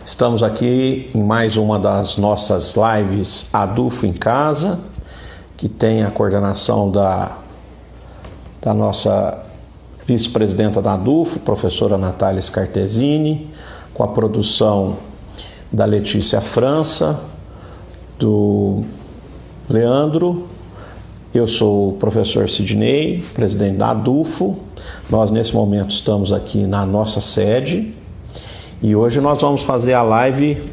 Estamos aqui em mais uma das nossas lives Adufo em Casa, que tem a coordenação da nossa vice-presidenta da Adufo, professora Natália Scartesini, com a produção da Letícia França, do Leandro. Eu sou o professor Sidney, presidente da Adufo. Nós, nesse momento, estamos aqui na nossa sede e hoje nós vamos fazer a live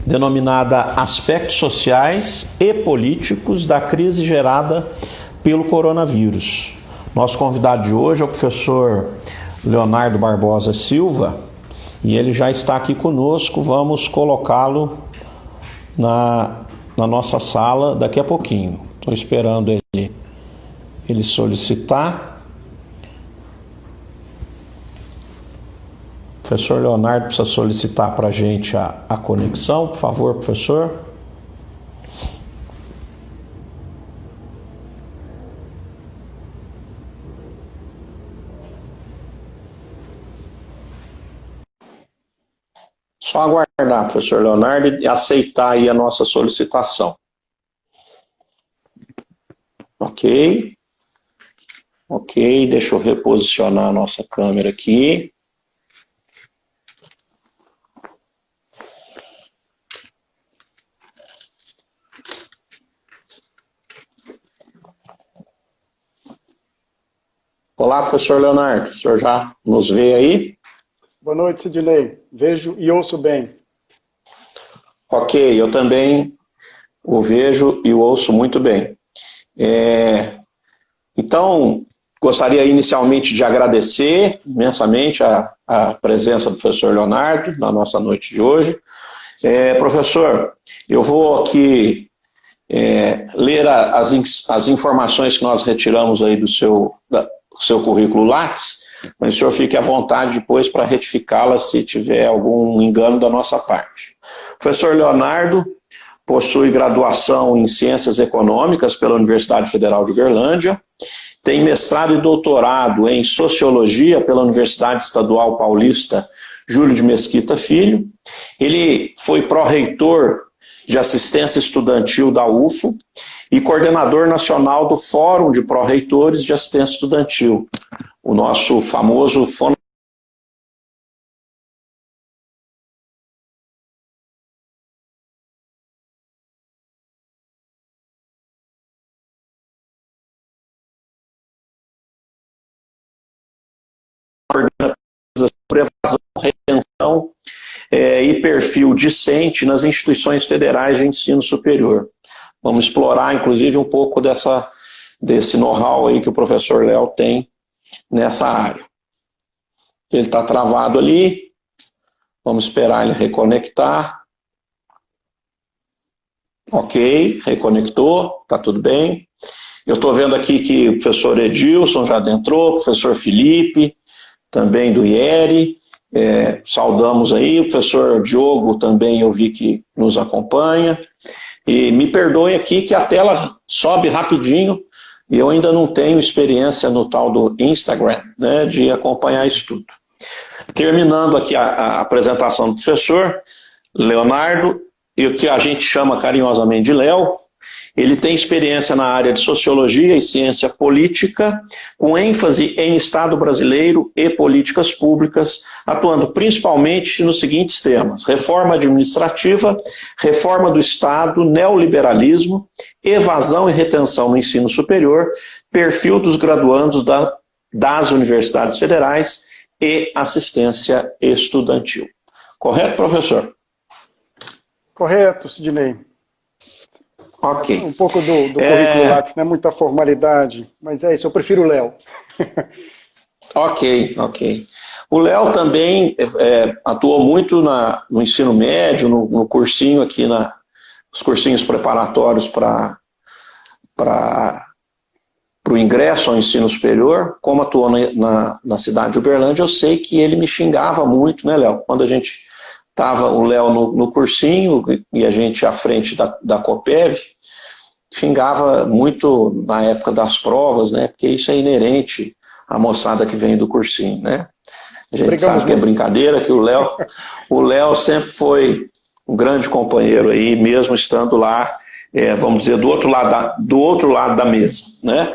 denominada Aspectos Sociais e Políticos da Crise Gerada pelo Coronavírus. Nosso convidado de hoje é o professor Leonardo Barbosa Silva e ele já está aqui conosco. Vamos colocá-lo na nossa sala daqui a pouquinho. Estou esperando ele solicitar. O professor Leonardo precisa solicitar para a gente a conexão, por favor, professor. Só aguardar, professor Leonardo, e aceitar aí a nossa solicitação. Ok, deixa eu reposicionar a nossa câmera aqui. Olá, professor Leonardo, o senhor já nos vê aí? Boa noite, Sidney. Vejo e ouço bem. Ok, eu também o vejo e o ouço muito bem. Então, gostaria inicialmente de agradecer imensamente a presença do professor Leonardo na nossa noite de hoje. Professor, eu vou aqui ler as informações que nós retiramos aí do seu currículo Lattes, mas o senhor fique à vontade depois para retificá-las se tiver algum engano da nossa parte. O professor Leonardo possui graduação em Ciências Econômicas pela Universidade Federal de Uberlândia, tem mestrado e doutorado em Sociologia pela Universidade Estadual Paulista Júlio de Mesquita Filho. Ele foi pró-reitor de Assistência Estudantil da UFO e coordenador nacional do Fórum de Pró-Reitores de Assistência Estudantil, o nosso famoso sobre evasão, retenção e perfil discente nas instituições federais de ensino superior. Vamos explorar, inclusive, um pouco desse know-how aí que o professor Léo tem nessa área. Ele está travado ali, vamos esperar ele reconectar. Ok, reconectou, está tudo bem. Eu estou vendo aqui que o professor Edilson já adentrou, o professor Felipe, também do IERE, saudamos aí, o professor Diogo também eu vi que nos acompanha, e me perdoem aqui que a tela sobe rapidinho, e eu ainda não tenho experiência no tal do Instagram, né, de acompanhar isso tudo. Terminando aqui a apresentação do professor Leonardo, e o que a gente chama carinhosamente de Léo, ele tem experiência na área de Sociologia e Ciência Política, com ênfase em Estado brasileiro e políticas públicas, atuando principalmente nos seguintes temas: reforma administrativa, reforma do Estado, neoliberalismo, evasão e retenção no ensino superior, perfil dos graduandos das universidades federais e assistência estudantil. Correto, professor? Correto, Sidney. Ok. Um pouco do currículo Lattes, não é muita formalidade, mas é isso, eu prefiro o Léo. Ok. O Léo também atuou muito no ensino médio, no cursinho aqui, os cursinhos preparatórios para o ingresso ao ensino superior. Como atuou na cidade de Uberlândia, eu sei que ele me xingava muito, né, Léo? Quando a gente estava, o Léo no cursinho e a gente à frente da Copev, xingava muito na época das provas, né? Porque isso é inerente à moçada que vem do cursinho, né? A gente sabe que é brincadeira, que o Léo sempre foi um grande companheiro aí, mesmo estando lá, vamos dizer, do outro lado da mesa, né?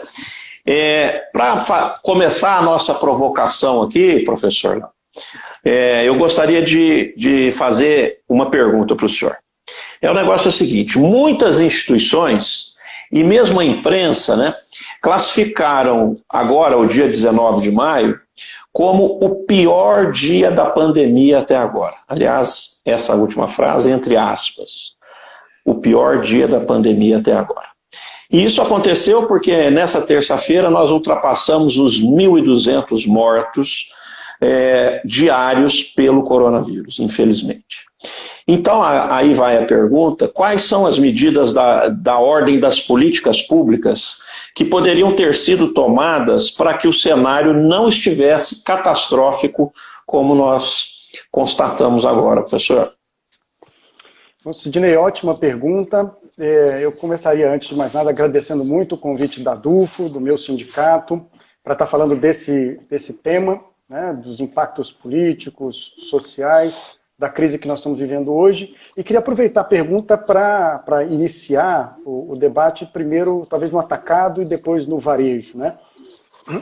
Para começar a nossa provocação aqui, professor, eu gostaria de fazer uma pergunta para o senhor. O negócio é o seguinte, muitas instituições e mesmo a imprensa, né, classificaram agora, o dia 19 de maio, como o pior dia da pandemia até agora. Aliás, essa última frase, entre aspas, o pior dia da pandemia até agora. E isso aconteceu porque nessa terça-feira nós ultrapassamos os 1.200 mortos diários pelo coronavírus, infelizmente. Então, aí vai a pergunta, quais são as medidas da ordem das políticas públicas que poderiam ter sido tomadas para que o cenário não estivesse catastrófico como nós constatamos agora, professor? Bom, Sidney, ótima pergunta. Eu começaria, antes de mais nada, agradecendo muito o convite da DUFO, do meu sindicato, para estar falando desse tema, né, dos impactos políticos, sociais, da crise que nós estamos vivendo hoje, e queria aproveitar a pergunta para iniciar o debate, primeiro talvez no atacado e depois no varejo, né?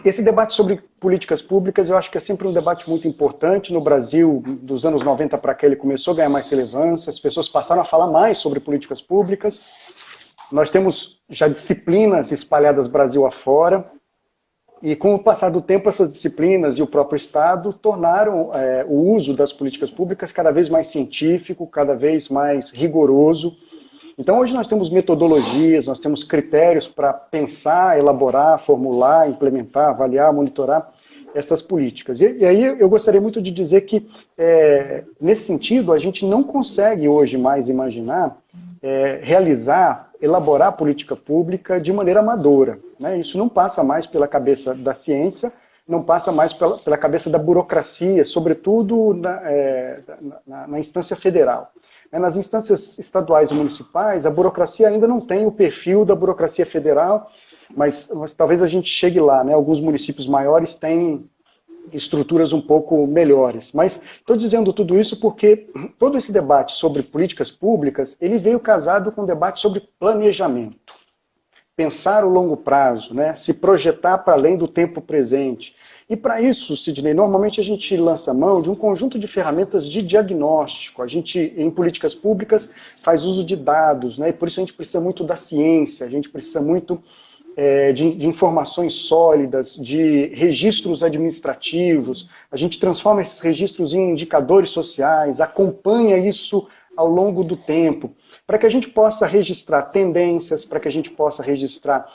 Esse debate sobre políticas públicas eu acho que é sempre um debate muito importante. No Brasil, dos anos 90 para cá, ele começou a ganhar mais relevância, as pessoas passaram a falar mais sobre políticas públicas, nós temos já disciplinas espalhadas Brasil afora, e com o passar do tempo, essas disciplinas e o próprio Estado tornaram o uso das políticas públicas cada vez mais científico, cada vez mais rigoroso. Então hoje nós temos metodologias, nós temos critérios para pensar, elaborar, formular, implementar, avaliar, monitorar essas políticas. E aí eu gostaria muito de dizer que, nesse sentido, a gente não consegue hoje mais imaginar realizar, elaborar política pública de maneira amadora, né? Isso não passa mais pela cabeça da ciência, não passa mais pela cabeça da burocracia, sobretudo na instância federal. Nas instâncias estaduais e municipais, a burocracia ainda não tem o perfil da burocracia federal, mas talvez a gente chegue lá, né? Alguns municípios maiores têm estruturas um pouco melhores. Mas estou dizendo tudo isso porque todo esse debate sobre políticas públicas, ele veio casado com o debate sobre planejamento. Pensar o longo prazo, né? Se projetar para além do tempo presente. E para isso, Sidney, normalmente a gente lança mão de um conjunto de ferramentas de diagnóstico. A gente, em políticas públicas, faz uso de dados, né? E por isso a gente precisa muito da ciência, a gente precisa muito de informações sólidas, de registros administrativos, a gente transforma esses registros em indicadores sociais, acompanha isso ao longo do tempo, para que a gente possa registrar tendências, para que a gente possa registrar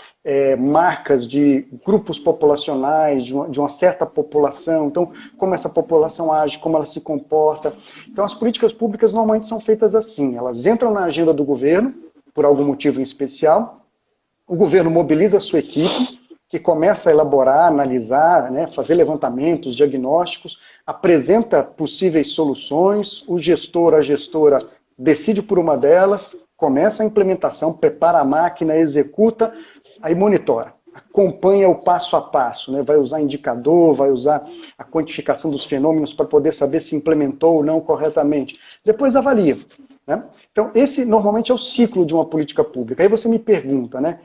marcas de grupos populacionais, de uma certa população, então como essa população age, como ela se comporta. Então as políticas públicas normalmente são feitas assim, elas entram na agenda do governo, por algum motivo em especial, o governo mobiliza a sua equipe, que começa a elaborar, analisar, né, fazer levantamentos, diagnósticos, apresenta possíveis soluções, o gestor, a gestora decide por uma delas, começa a implementação, prepara a máquina, executa, aí monitora, acompanha o passo a passo, né, vai usar indicador, vai usar a quantificação dos fenômenos para poder saber se implementou ou não corretamente. Depois avalia, né? Então, esse normalmente é o ciclo de uma política pública. Aí você me pergunta, né?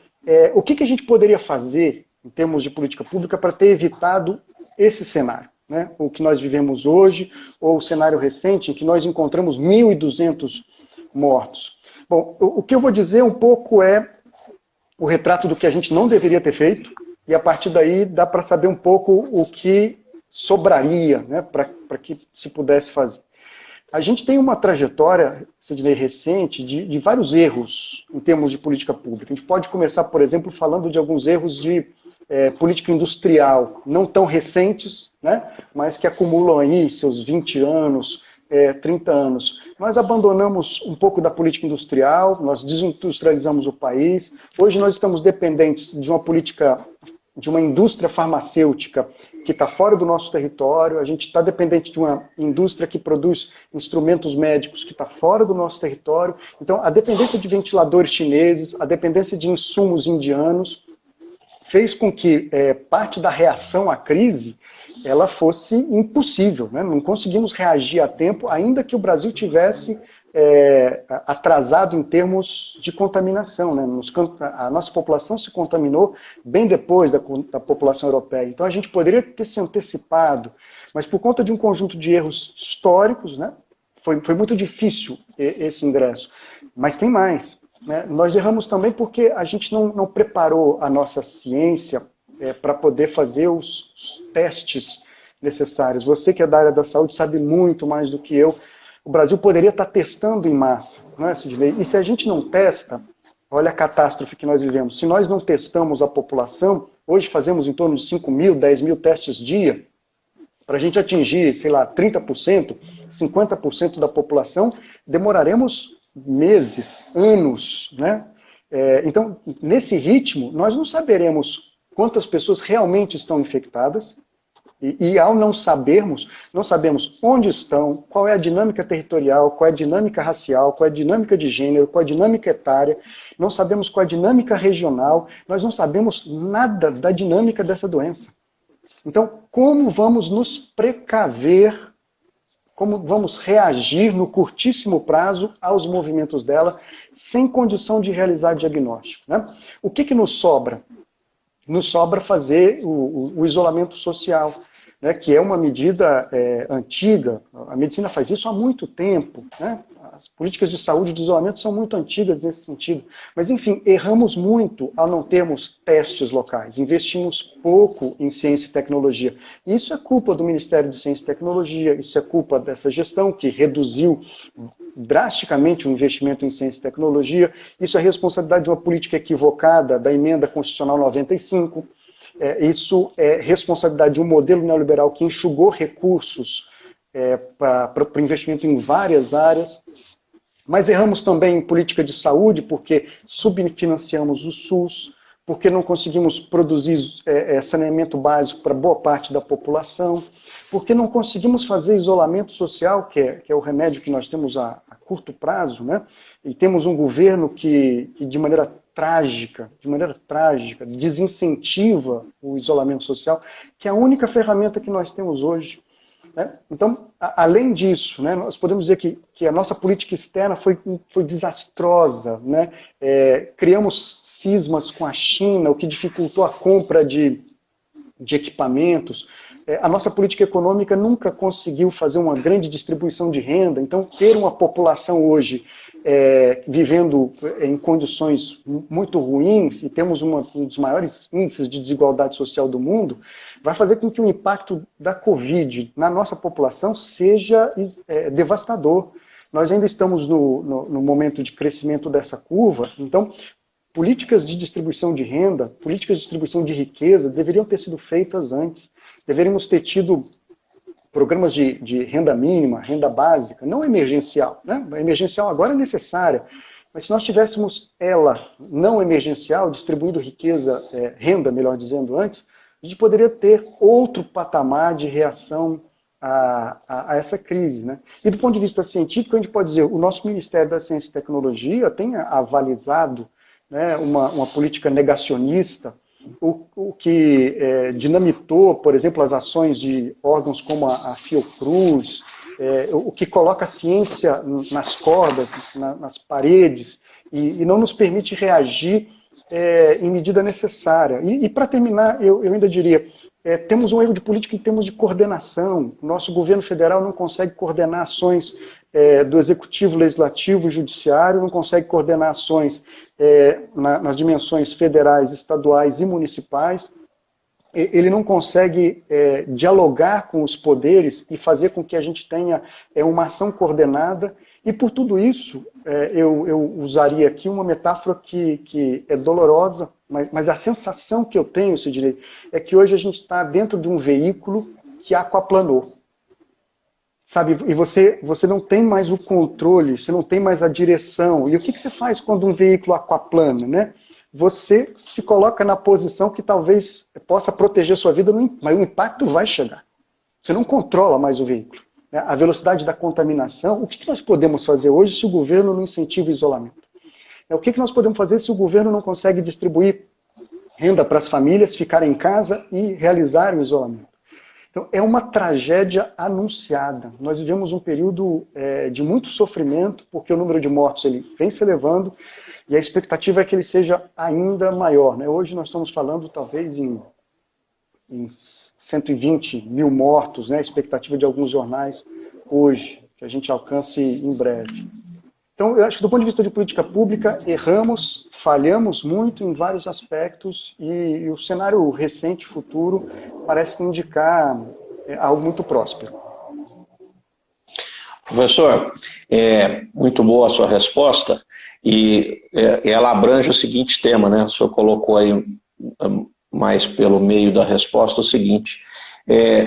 O que a gente poderia fazer em termos de política pública para ter evitado esse cenário, né? O que nós vivemos hoje, ou o cenário recente em que nós encontramos 1.200 mortos. Bom, o que eu vou dizer um pouco é o retrato do que a gente não deveria ter feito, e a partir daí dá para saber um pouco o que sobraria, né, para que se pudesse fazer. A gente tem uma trajetória, Sidney, recente, de vários erros em termos de política pública. A gente pode começar, por exemplo, falando de alguns erros de política industrial, não tão recentes, né, mas que acumulam aí seus 20 anos, 30 anos. Nós abandonamos um pouco da política industrial, nós desindustrializamos o país. Hoje nós estamos dependentes de uma política, de uma indústria farmacêutica que está fora do nosso território, a gente está dependente de uma indústria que produz instrumentos médicos que está fora do nosso território. Então, a dependência de ventiladores chineses, a dependência de insumos indianos, fez com que parte da reação à crise ela fosse impossível, né? Não conseguimos reagir a tempo, ainda que o Brasil tivesse atrasado em termos de contaminação, né? A nossa população se contaminou bem depois da população europeia. Então a gente poderia ter se antecipado, mas por conta de um conjunto de erros históricos, né? Foi muito difícil esse ingresso. Mas tem mais, né? Nós erramos também porque a gente não preparou a nossa ciência para poder fazer os testes necessários. Você que é da área da saúde sabe muito mais do que eu. O Brasil poderia estar testando em massa, não é, Sidney? E se a gente não testa, olha a catástrofe que nós vivemos. Se nós não testamos a população, hoje fazemos em torno de 5 mil, 10 mil testes dia, para a gente atingir, sei lá, 30%, 50% da população, demoraremos meses, anos, né? Então, nesse ritmo, nós não saberemos quantas pessoas realmente estão infectadas, e ao não sabermos, não sabemos onde estão, qual é a dinâmica territorial, qual é a dinâmica racial, qual é a dinâmica de gênero, qual é a dinâmica etária, não sabemos qual é a dinâmica regional, nós não sabemos nada da dinâmica dessa doença. Então, como vamos nos precaver, como vamos reagir no curtíssimo prazo aos movimentos dela, sem condição de realizar diagnóstico, né? O que nos sobra? Nos sobra fazer o isolamento social, né, que é uma medida antiga. A medicina faz isso há muito tempo, né? As políticas de saúde e de isolamento são muito antigas nesse sentido. Mas, enfim, erramos muito ao não termos testes locais. Investimos pouco em ciência e tecnologia. E isso é culpa do Ministério de Ciência e Tecnologia, isso é culpa dessa gestão que reduziu drasticamente o investimento em ciência e tecnologia. Isso é responsabilidade de uma política equivocada da emenda constitucional 95. Isso é responsabilidade de um modelo neoliberal que enxugou recursos para o investimento em várias áreas. Mas erramos também em política de saúde, porque subfinanciamos o SUS, porque não conseguimos produzir saneamento básico para boa parte da população, porque não conseguimos fazer isolamento social, que é o remédio que nós temos a curto prazo, né? E temos um governo que de maneira trágica, desincentiva o isolamento social, que é a única ferramenta que nós temos hoje. Né? Então, além disso, né, nós podemos dizer que a nossa política externa foi desastrosa. Né? Criamos cismas com a China, o que dificultou a compra de equipamentos. A nossa política econômica nunca conseguiu fazer uma grande distribuição de renda. Então, ter uma população hoje vivendo em condições muito ruins, e temos um dos maiores índices de desigualdade social do mundo, vai fazer com que o impacto da Covid na nossa população seja devastador. Nós ainda estamos no momento de crescimento dessa curva, então políticas de distribuição de renda, políticas de distribuição de riqueza deveriam ter sido feitas antes. Deveríamos ter tido programas de renda mínima, renda básica, não emergencial. Né? A emergencial agora é necessária, mas se nós tivéssemos ela não emergencial, distribuindo riqueza, renda, melhor dizendo, antes, a gente poderia ter outro patamar de reação a essa crise. Né? E do ponto de vista científico, a gente pode dizer, o nosso Ministério da Ciência e Tecnologia tem avalizado, né, uma política negacionista, o que dinamitou, por exemplo, as ações de órgãos como a Fiocruz, o que coloca a ciência nas cordas, nas paredes, e não nos permite reagir em medida necessária. E para terminar, eu ainda diria, temos um erro de política em termos de coordenação. O nosso governo federal não consegue coordenar ações do Executivo, Legislativo e Judiciário, não consegue coordenar ações nas dimensões federais, estaduais e municipais. Ele não consegue dialogar com os poderes e fazer com que a gente tenha uma ação coordenada. E por tudo isso, eu usaria aqui uma metáfora que é dolorosa, mas a sensação que eu tenho, Sidney, é que hoje a gente está dentro de um veículo que aquaplanou. Sabe, e você não tem mais o controle, você não tem mais a direção. E o que você faz quando um veículo aquaplana, né? Você se coloca na posição que talvez possa proteger sua vida, mas o impacto vai chegar. Você não controla mais o veículo. Né? A velocidade da contaminação, o que nós podemos fazer hoje se o governo não incentiva o isolamento? O que nós podemos fazer se o governo não consegue distribuir renda para as famílias, ficarem em casa e realizarem o isolamento? Então, é uma tragédia anunciada. Nós vivemos um período de muito sofrimento, porque o número de mortos ele vem se elevando, e a expectativa é que ele seja ainda maior, né? Hoje nós estamos falando talvez em 120 mil mortos, né? A expectativa de alguns jornais hoje, que a gente alcance em breve. Então, eu acho que do ponto de vista de política pública, erramos, falhamos muito em vários aspectos e o cenário recente, futuro, parece indicar algo muito próspero. Professor, muito boa a sua resposta e ela abrange o seguinte tema, né? O senhor colocou aí mais pelo meio da resposta o seguinte,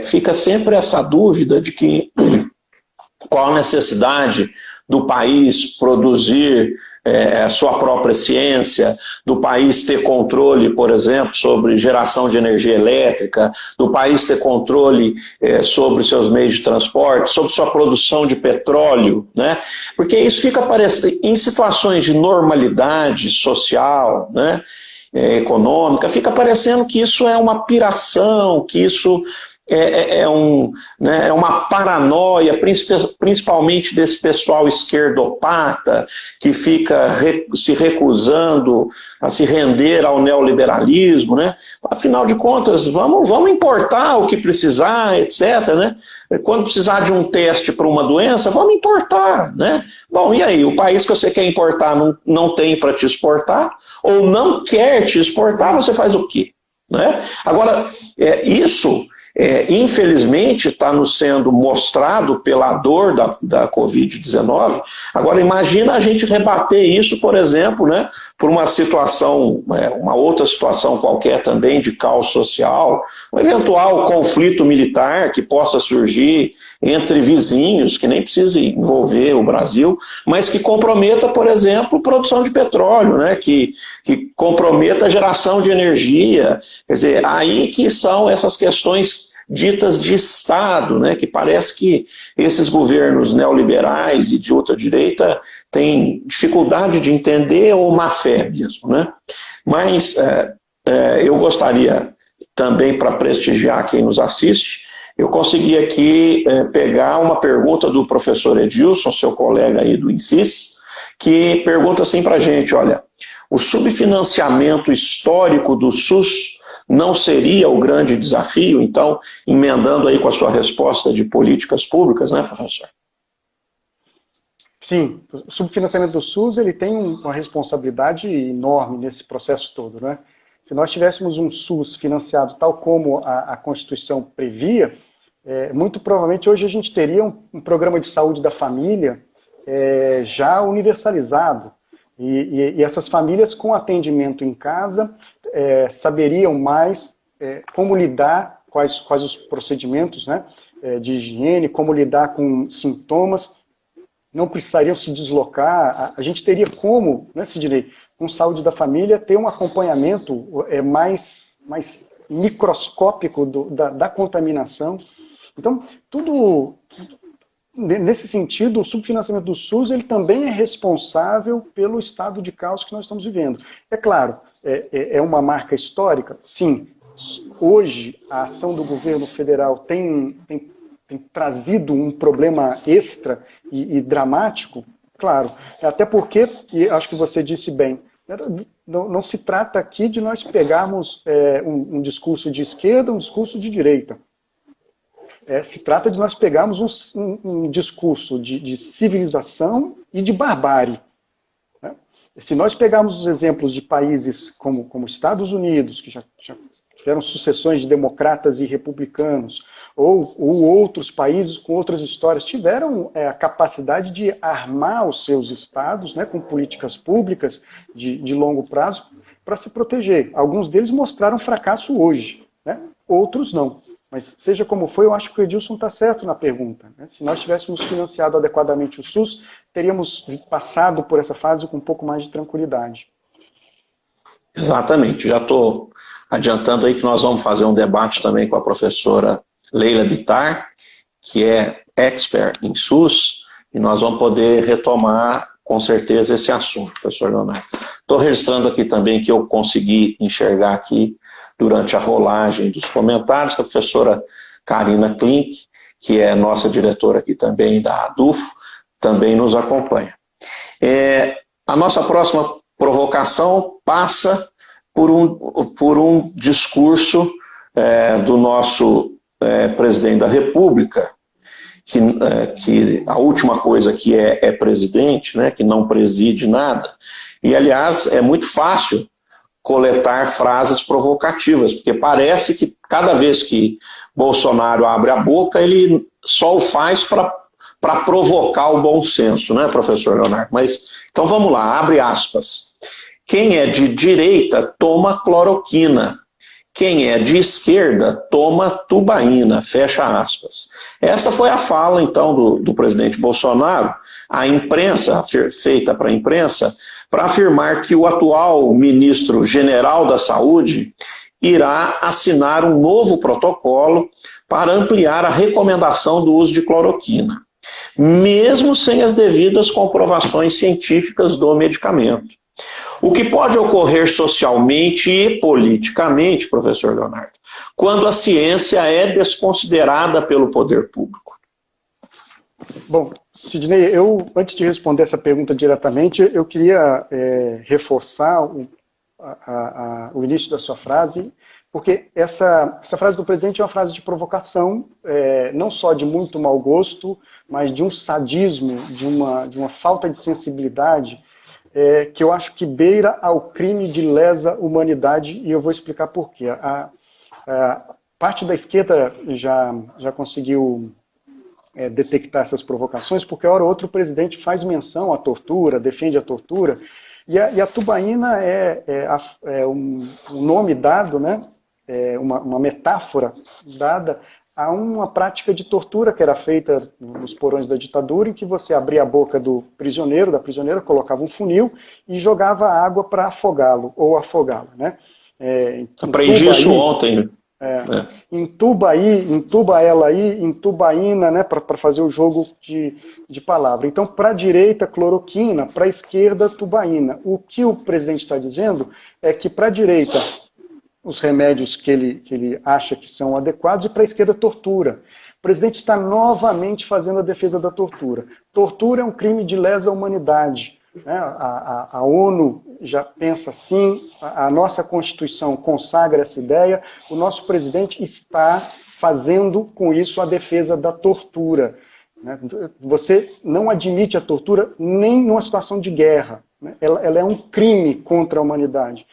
fica sempre essa dúvida de que qual a necessidade do país produzir a sua própria ciência, do país ter controle, por exemplo, sobre geração de energia elétrica, do país ter controle sobre seus meios de transporte, sobre sua produção de petróleo, né? Porque isso fica aparecendo em situações de normalidade social, né? Econômica, fica parecendo que isso é uma piração, que isso é uma paranoia, principalmente desse pessoal esquerdopata, que fica se recusando a se render ao neoliberalismo, né? Afinal de contas, vamos importar o que precisar, etc., né? Quando precisar de um teste para uma doença, vamos importar, né? Bom, e aí, o país que você quer importar não tem para te exportar, ou não quer te exportar, você faz o quê? Né? Agora, isso... infelizmente está nos sendo mostrado pela dor da Covid-19. Agora imagina a gente rebater isso, por exemplo, né, por uma situação, uma outra situação qualquer também de caos social, um eventual conflito militar que possa surgir entre vizinhos, que nem precisa envolver o Brasil, mas que comprometa, por exemplo, produção de petróleo, né, que comprometa a geração de energia. Quer dizer, aí que são essas questões ditas de Estado, né, que parece que esses governos neoliberais e de ultradireita têm dificuldade de entender ou má fé mesmo, né? Mas eu gostaria também, para prestigiar quem nos assiste, eu consegui aqui pegar uma pergunta do professor Edilson, seu colega aí do INSIS, que pergunta assim para a gente, olha, o subfinanciamento histórico do SUS não seria o grande desafio? Então, emendando aí com a sua resposta de políticas públicas, né, professor? Sim, o subfinanciamento do SUS ele tem uma responsabilidade enorme nesse processo todo, né? Se nós tivéssemos um SUS financiado tal como a Constituição previa, muito provavelmente hoje a gente teria um programa de saúde da família já universalizado. E essas famílias com atendimento em casa saberiam mais como lidar, quais os procedimentos, né, de higiene, como lidar com sintomas, não precisariam se deslocar, a gente teria como, né, Sidney, com saúde da família, ter um acompanhamento mais microscópico da contaminação. Então, tudo... Nesse sentido, o subfinanciamento do SUS ele também é responsável pelo estado de caos que nós estamos vivendo. É claro, é uma marca histórica? Sim. Hoje, a ação do governo federal tem trazido um problema extra e dramático? Claro. Até porque, e acho que você disse bem, não se trata aqui de nós pegarmos um discurso de esquerda, um discurso de direita. Se trata de nós pegarmos um discurso de civilização e de barbárie. Né? Se nós pegarmos os exemplos de países como Estados Unidos, que já tiveram sucessões de democratas e republicanos, ou outros países com outras histórias, tiveram a capacidade de armar os seus estados, né, com políticas públicas de longo prazo para se proteger. Alguns deles mostraram fracasso hoje, né? Outros não. Mas seja como for, eu acho que o Edilson está certo na pergunta, né? Se nós tivéssemos financiado adequadamente o SUS, teríamos passado por essa fase com um pouco mais de tranquilidade. Exatamente. Já estou adiantando aí que nós vamos fazer um debate também com a professora Leila Bittar, que é expert em SUS, e nós vamos poder retomar com certeza esse assunto, professor Leonardo. Estou registrando aqui também que eu consegui enxergar aqui durante a rolagem dos comentários, que a professora Karina Klink, que é nossa diretora aqui também da ADUFO, também nos acompanha. A nossa próxima provocação passa por um discurso do nosso presidente da República, que a última coisa que é presidente, né, que não preside nada. E, aliás, é muito fácil coletar frases provocativas, porque parece que cada vez que Bolsonaro abre a boca, ele só o faz para provocar o bom senso, né, professor Leonardo? Mas, então vamos lá, abre aspas. Quem é de direita toma cloroquina. Quem é de esquerda toma tubaína, fecha aspas. Essa foi a fala, então, do presidente Bolsonaro, à imprensa, feita para a imprensa, para afirmar que o atual ministro-general da Saúde irá assinar um novo protocolo para ampliar a recomendação do uso de cloroquina, mesmo sem as devidas comprovações científicas do medicamento. O que pode ocorrer socialmente e politicamente, professor Leonardo, quando a ciência é desconsiderada pelo poder público? Bom, Sidney, antes de responder essa pergunta diretamente, eu queria reforçar o início da sua frase, porque essa frase do presidente é uma frase de provocação, não só de muito mau gosto, mas de um sadismo, de uma falta de sensibilidade, que eu acho que beira ao crime de lesa humanidade, e eu vou explicar por quê. A parte da esquerda já conseguiu detectar essas provocações, porque hora ou outra o presidente faz menção à tortura, defende a tortura, e a tubaína é um nome dado, né? Uma metáfora dada a uma prática de tortura que era feita nos porões da ditadura, em que você abria a boca do prisioneiro, da prisioneira, colocava um funil e jogava água para afogá-lo, ou afogá-la, né? Aprendi isso ontem. Entuba ela aí, entubaína, né, para fazer o jogo de palavra. Então, para a direita, cloroquina, para a esquerda, tubaína. O que o presidente está dizendo é que para a direita, os remédios que ele acha que são adequados, e para a esquerda, tortura. O presidente está novamente fazendo a defesa da tortura. Tortura é um crime de lesa humanidade. Né? A ONU já pensa assim, a nossa Constituição consagra essa ideia, o nosso presidente está fazendo com isso a defesa da tortura. Né? Você não admite a tortura nem numa situação de guerra. Né? Ela é um crime contra a humanidade.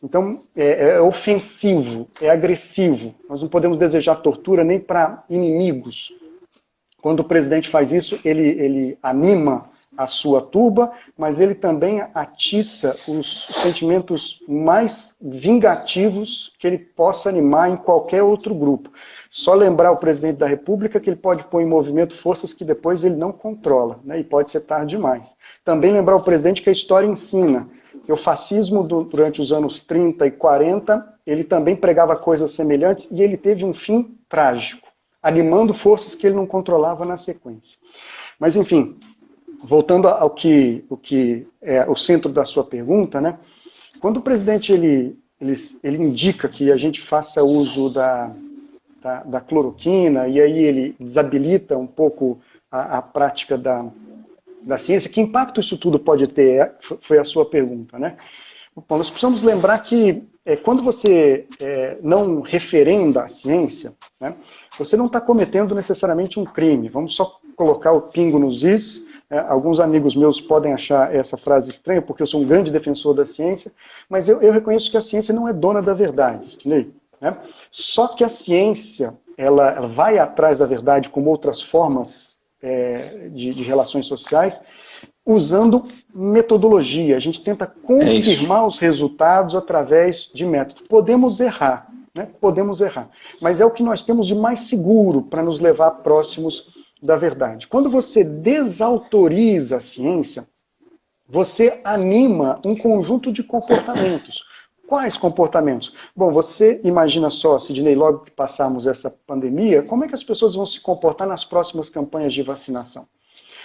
Então, é ofensivo, é agressivo. Nós não podemos desejar tortura nem para inimigos. Quando o presidente faz isso, ele anima a sua tuba, mas ele também atiça os sentimentos mais vingativos que ele possa animar em qualquer outro grupo. Só lembrar o presidente da República que ele pode pôr em movimento forças que depois ele não controla, né, e pode ser tarde demais. Também lembrar o presidente que a história ensina. O fascismo, durante os anos 30 e 40, ele também pregava coisas semelhantes e ele teve um fim trágico, animando forças que ele não controlava na sequência. Mas, enfim, voltando ao que é o centro da sua pergunta, né? Quando o presidente ele indica que a gente faça uso da cloroquina e aí ele desabilita um pouco a prática da ciência, que impacto isso tudo pode ter? Foi a sua pergunta, né? Bom, nós precisamos lembrar que quando você não referenda a ciência, né, você não está cometendo necessariamente um crime. Vamos só colocar o pingo nos is. Alguns amigos meus podem achar essa frase estranha, porque eu sou um grande defensor da ciência, mas eu reconheço que a ciência não é dona da verdade, né? Só que a ciência ela vai atrás da verdade como outras formas de relações sociais, usando metodologia. A gente tenta confirmar os resultados através de métodos. Podemos errar, né? Podemos errar. Mas é o que nós temos de mais seguro para nos levar próximos da verdade. Quando você desautoriza a ciência, você anima um conjunto de comportamentos. Quais comportamentos? Bom, você imagina só, Sidney, logo que passarmos essa pandemia, como é que as pessoas vão se comportar nas próximas campanhas de vacinação?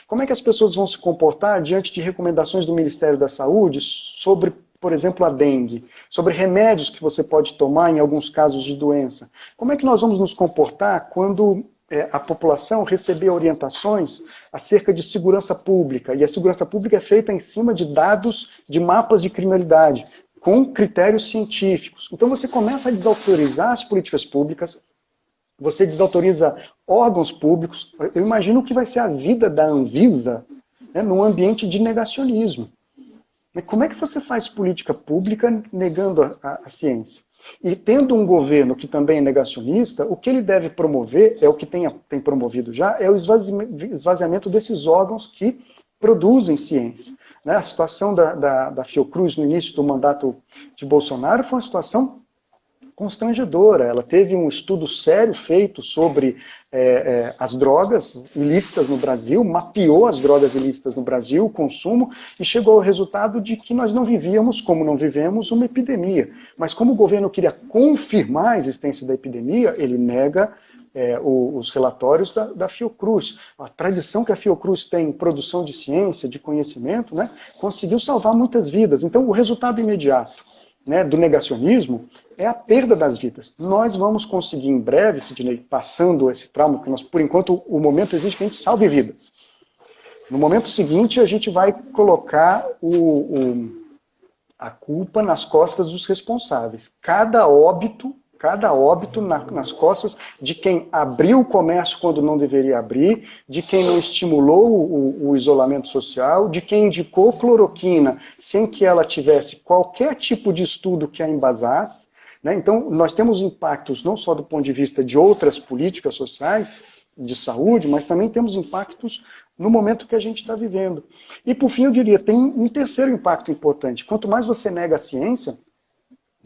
Como é que as pessoas vão se comportar diante de recomendações do Ministério da Saúde sobre por exemplo, a dengue, sobre remédios que você pode tomar em alguns casos de doença. Como é que nós vamos nos comportar quando a população receber orientações acerca de segurança pública? E a segurança pública é feita em cima de dados de mapas de criminalidade, com critérios científicos. Então você começa a desautorizar as políticas públicas, você desautoriza órgãos públicos. Eu imagino o que vai ser a vida da Anvisa, né, num ambiente de negacionismo. Como é que você faz política pública negando a ciência? E tendo um governo que também é negacionista, o que ele deve promover, é o que tem promovido já, é o esvaziamento desses órgãos que produzem ciência. A situação da Fiocruz no início do mandato de Bolsonaro foi uma situação constrangedora. Ela teve um estudo sério feito sobre as drogas ilícitas no Brasil, mapeou as drogas ilícitas no Brasil, o consumo, e chegou ao resultado de que nós não vivíamos, como não vivemos, uma epidemia. Mas como o governo queria confirmar a existência da epidemia, ele nega os relatórios da Fiocruz. A tradição que a Fiocruz tem em produção de ciência, de conhecimento, né, conseguiu salvar muitas vidas. Então, o resultado imediato, né, do negacionismo é a perda das vidas. Nós vamos conseguir em breve, Sidney, passando esse trauma, porque nós, por enquanto, o momento exige que a gente salve vidas. No momento seguinte, a gente vai colocar a culpa nas costas dos responsáveis. Cada óbito nas costas de quem abriu o comércio quando não deveria abrir, de quem não estimulou o isolamento social, de quem indicou cloroquina sem que ela tivesse qualquer tipo de estudo que a embasasse. Né? Então, nós temos impactos não só do ponto de vista de outras políticas sociais, de saúde, mas também temos impactos no momento que a gente está vivendo. E, por fim, eu diria, tem um terceiro impacto importante. Quanto mais você nega a ciência,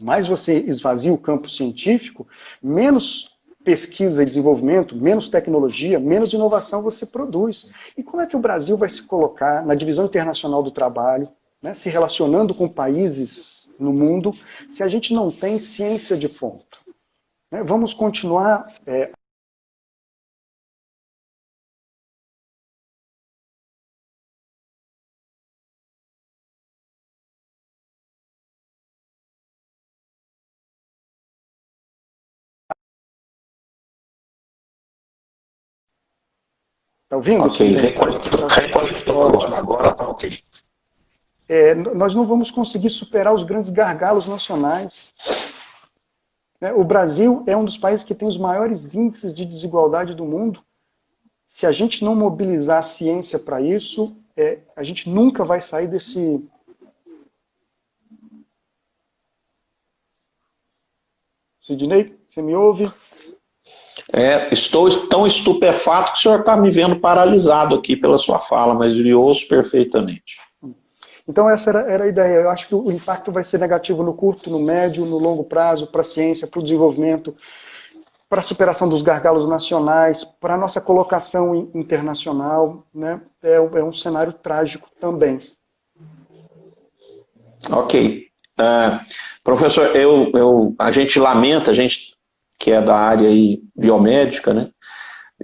mais você esvazia o campo científico, menos pesquisa e desenvolvimento, menos tecnologia, menos inovação você produz. E como é que o Brasil vai se colocar na divisão internacional do trabalho, né, se relacionando com países no mundo, se a gente não tem ciência de ponta? Né, vamos continuar... Tá ouvindo? Ok, reconectou agora tá ok. Nós não vamos conseguir superar os grandes gargalos nacionais. O Brasil é um dos países que tem os maiores índices de desigualdade do mundo. Se a gente não mobilizar a ciência para isso, a gente nunca vai sair desse... Sidney, você me ouve? Estou tão estupefato que o senhor está me vendo paralisado aqui pela sua fala, mas lhe ouço perfeitamente. Então essa era a ideia. Eu acho que o impacto vai ser negativo no curto, no médio, no longo prazo, para a ciência, para o desenvolvimento, para a superação dos gargalos nacionais, para a nossa colocação internacional. Né? É um cenário trágico também. Ok. Professor, a gente lamenta, a gente que é da área aí biomédica, né?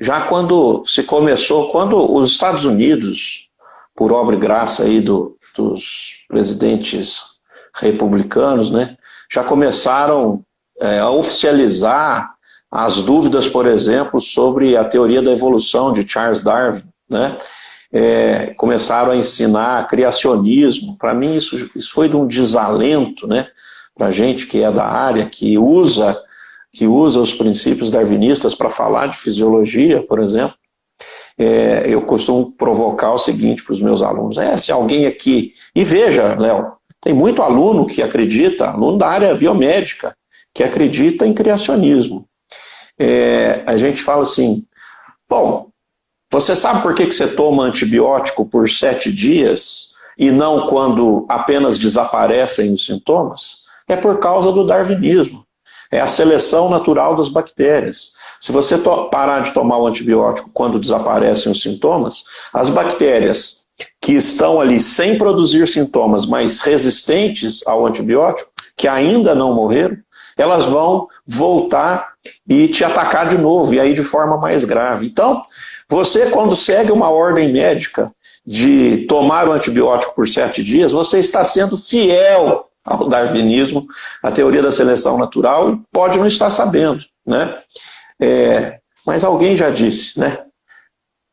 Já quando se começou, quando os Estados Unidos, por obra e graça aí dos presidentes republicanos, né, já começaram a oficializar as dúvidas, por exemplo, sobre a teoria da evolução de Charles Darwin, né? Começaram a ensinar criacionismo. Para mim isso foi de um desalento, né, para a gente que é da área, que usa os princípios darwinistas para falar de fisiologia, por exemplo. Eu costumo provocar o seguinte para os meus alunos: se alguém aqui... E veja, Léo, tem muito aluno que acredita, aluno da área biomédica, que acredita em criacionismo. A gente fala assim, bom, você sabe por que você toma antibiótico por 7 dias e não quando apenas desaparecem os sintomas? É por causa do darwinismo. É a seleção natural das bactérias. Se você parar de tomar o antibiótico quando desaparecem os sintomas, as bactérias que estão ali sem produzir sintomas, mas resistentes ao antibiótico, que ainda não morreram, elas vão voltar e te atacar de novo, e aí de forma mais grave. Então, você quando segue uma ordem médica de tomar o antibiótico por 7 dias, você está sendo fiel ao darwinismo, a teoria da seleção natural, e pode não estar sabendo, né? Mas alguém já disse, né?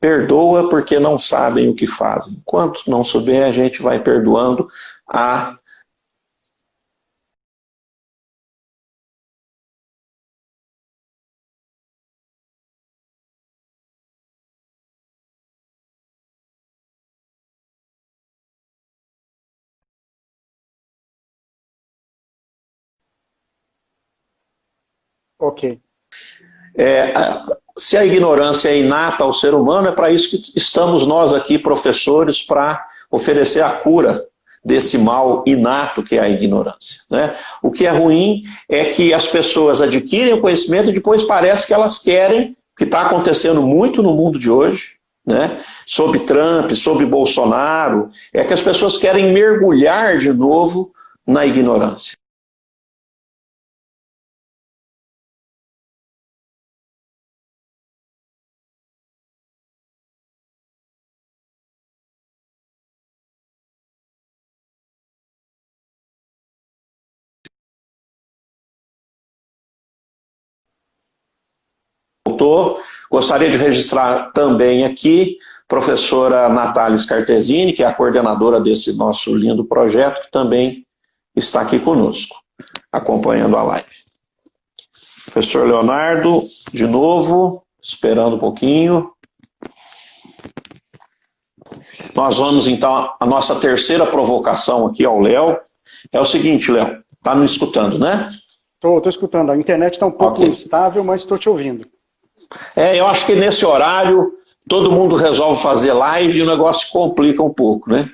Perdoa porque não sabem o que fazem. Enquanto não souber, a gente vai perdoando a Ok. Se a ignorância é inata ao ser humano, é para isso que estamos nós aqui, professores, para oferecer a cura desse mal inato que é a ignorância, né? O que é ruim é que as pessoas adquirem o conhecimento e depois parece que elas querem, que está acontecendo muito no mundo de hoje, né? Sob Trump, sob Bolsonaro, é que as pessoas querem mergulhar de novo na ignorância. Gostaria de registrar também aqui professora Natália Scartesini, que é a coordenadora desse nosso lindo projeto, que também está aqui conosco, acompanhando a live. Professor Leonardo, de novo, esperando um pouquinho. Nós vamos, então, a nossa terceira provocação aqui ao Léo. É o seguinte, Léo, está me escutando, né? Estou escutando. A internet está um pouco instável, mas estou te ouvindo. Eu acho que nesse horário todo mundo resolve fazer live e o negócio se complica um pouco, né?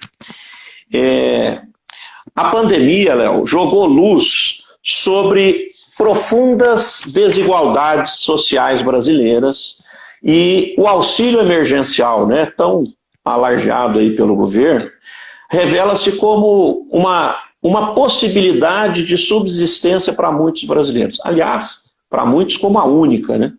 A pandemia, Léo, jogou luz sobre profundas desigualdades sociais brasileiras e o auxílio emergencial, né, tão alardeado aí pelo governo, revela-se como uma possibilidade de subsistência para muitos brasileiros. Aliás, para muitos como a única, né?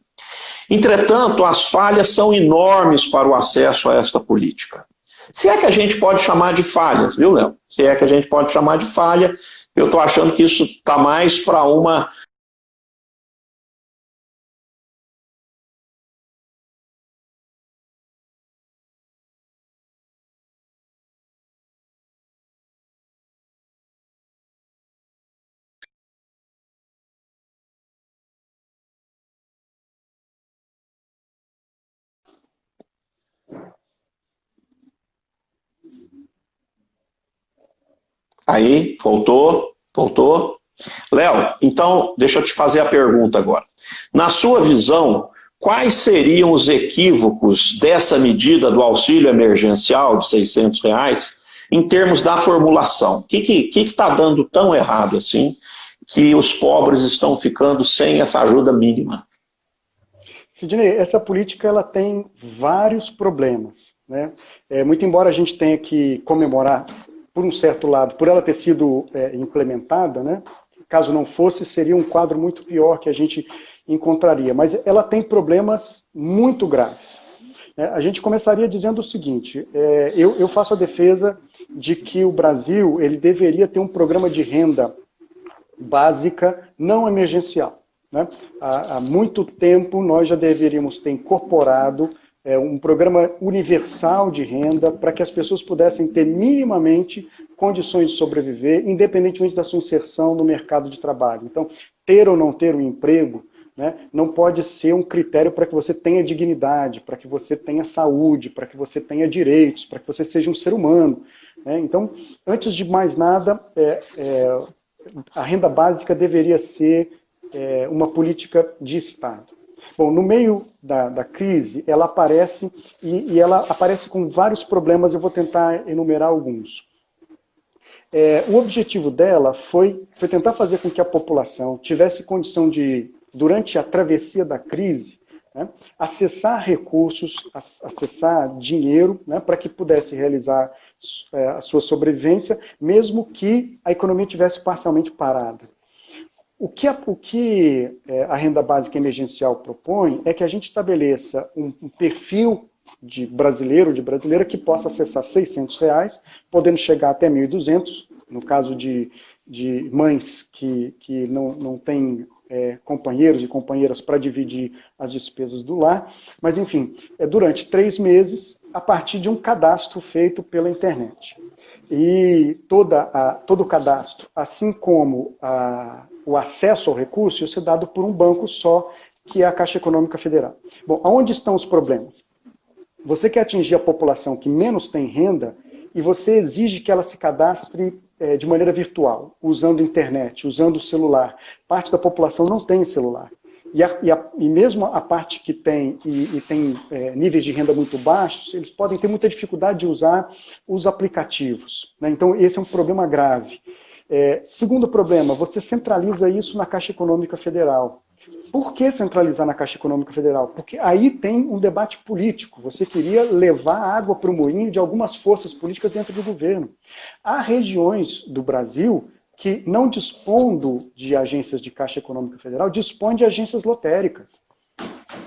Entretanto, as falhas são enormes para o acesso a esta política. Se é que a gente pode chamar de falhas, viu, Léo? Se é que a gente pode chamar de falha, eu estou achando que isso está mais para uma... Aí, voltou. Léo, então, deixa eu te fazer a pergunta agora. Na sua visão, quais seriam os equívocos dessa medida do auxílio emergencial de R$600 em termos da formulação? O que está dando tão errado assim que os pobres estão ficando sem essa ajuda mínima? Sidney, essa política ela tem vários problemas, né? Muito embora a gente tenha que comemorar, por um certo lado, por ela ter sido implementada, né? Caso não fosse, seria um quadro muito pior que a gente encontraria. Mas ela tem problemas muito graves. A gente começaria dizendo o seguinte, eu faço a defesa de que o Brasil ele deveria ter um programa de renda básica não emergencial, né? Há muito tempo nós já deveríamos ter incorporado um programa universal de renda para que as pessoas pudessem ter minimamente condições de sobreviver, independentemente da sua inserção no mercado de trabalho. Então, ter ou não ter um emprego, né, não pode ser um critério para que você tenha dignidade, para que você tenha saúde, para que você tenha direitos, para que você seja um ser humano, né? Então, antes de mais nada, a renda básica deveria ser uma política de Estado. Bom, no meio da crise, ela aparece, e ela aparece com vários problemas, eu vou tentar enumerar alguns. O objetivo dela foi tentar fazer com que a população tivesse condição de, durante a travessia da crise, né, acessar recursos, acessar dinheiro, né, para que pudesse realizar a sua sobrevivência, mesmo que a economia tivesse parcialmente parada. O que a renda básica emergencial propõe é que a gente estabeleça um perfil de brasileiro, de brasileira, que possa acessar R$600, podendo chegar até R$1.200, no caso de de mães que não têm companheiros e companheiras para dividir as despesas do lar, mas enfim, durante 3 meses, a partir de um cadastro feito pela internet. E todo o cadastro, assim como o acesso ao recurso, isso é dado por um banco só, que é a Caixa Econômica Federal. Bom, aonde estão os problemas? Você quer atingir a população que menos tem renda e você exige que ela se cadastre de maneira virtual, usando internet, usando o celular. Parte da população não tem celular. E mesmo a parte que tem níveis de renda muito baixos, eles podem ter muita dificuldade de usar os aplicativos, né? Então, esse é um problema grave. Segundo problema, você centraliza isso na Caixa Econômica Federal. Por que centralizar na Caixa Econômica Federal? Porque aí tem um debate político. Você queria levar água para o moinho de algumas forças políticas dentro do governo. Há regiões do Brasil que, não dispondo de agências de Caixa Econômica Federal, dispõem de agências lotéricas.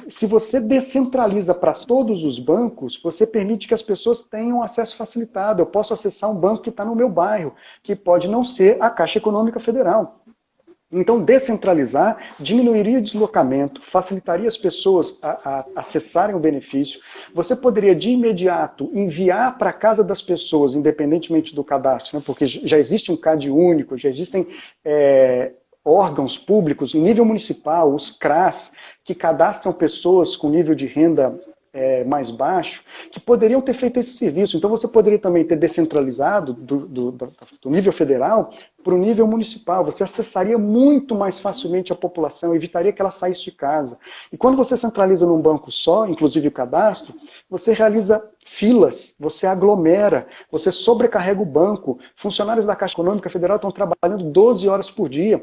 Se você descentraliza para todos os bancos, você permite que as pessoas tenham acesso facilitado. Eu posso acessar um banco que está no meu bairro, que pode não ser a Caixa Econômica Federal. Então, descentralizar diminuiria o deslocamento, facilitaria as pessoas a acessarem o benefício. Você poderia, de imediato, enviar para a casa das pessoas, independentemente do cadastro, né? Porque já existe um CAD único, já existem órgãos públicos, em nível municipal, os CRAS, que cadastram pessoas com nível de renda mais baixo, que poderiam ter feito esse serviço. Então você poderia também ter descentralizado do nível federal para o nível municipal. Você acessaria muito mais facilmente a população, evitaria que ela saísse de casa. E quando você centraliza num banco só, inclusive o cadastro, você realiza filas, você aglomera, você sobrecarrega o banco. Funcionários da Caixa Econômica Federal estão trabalhando 12 horas por dia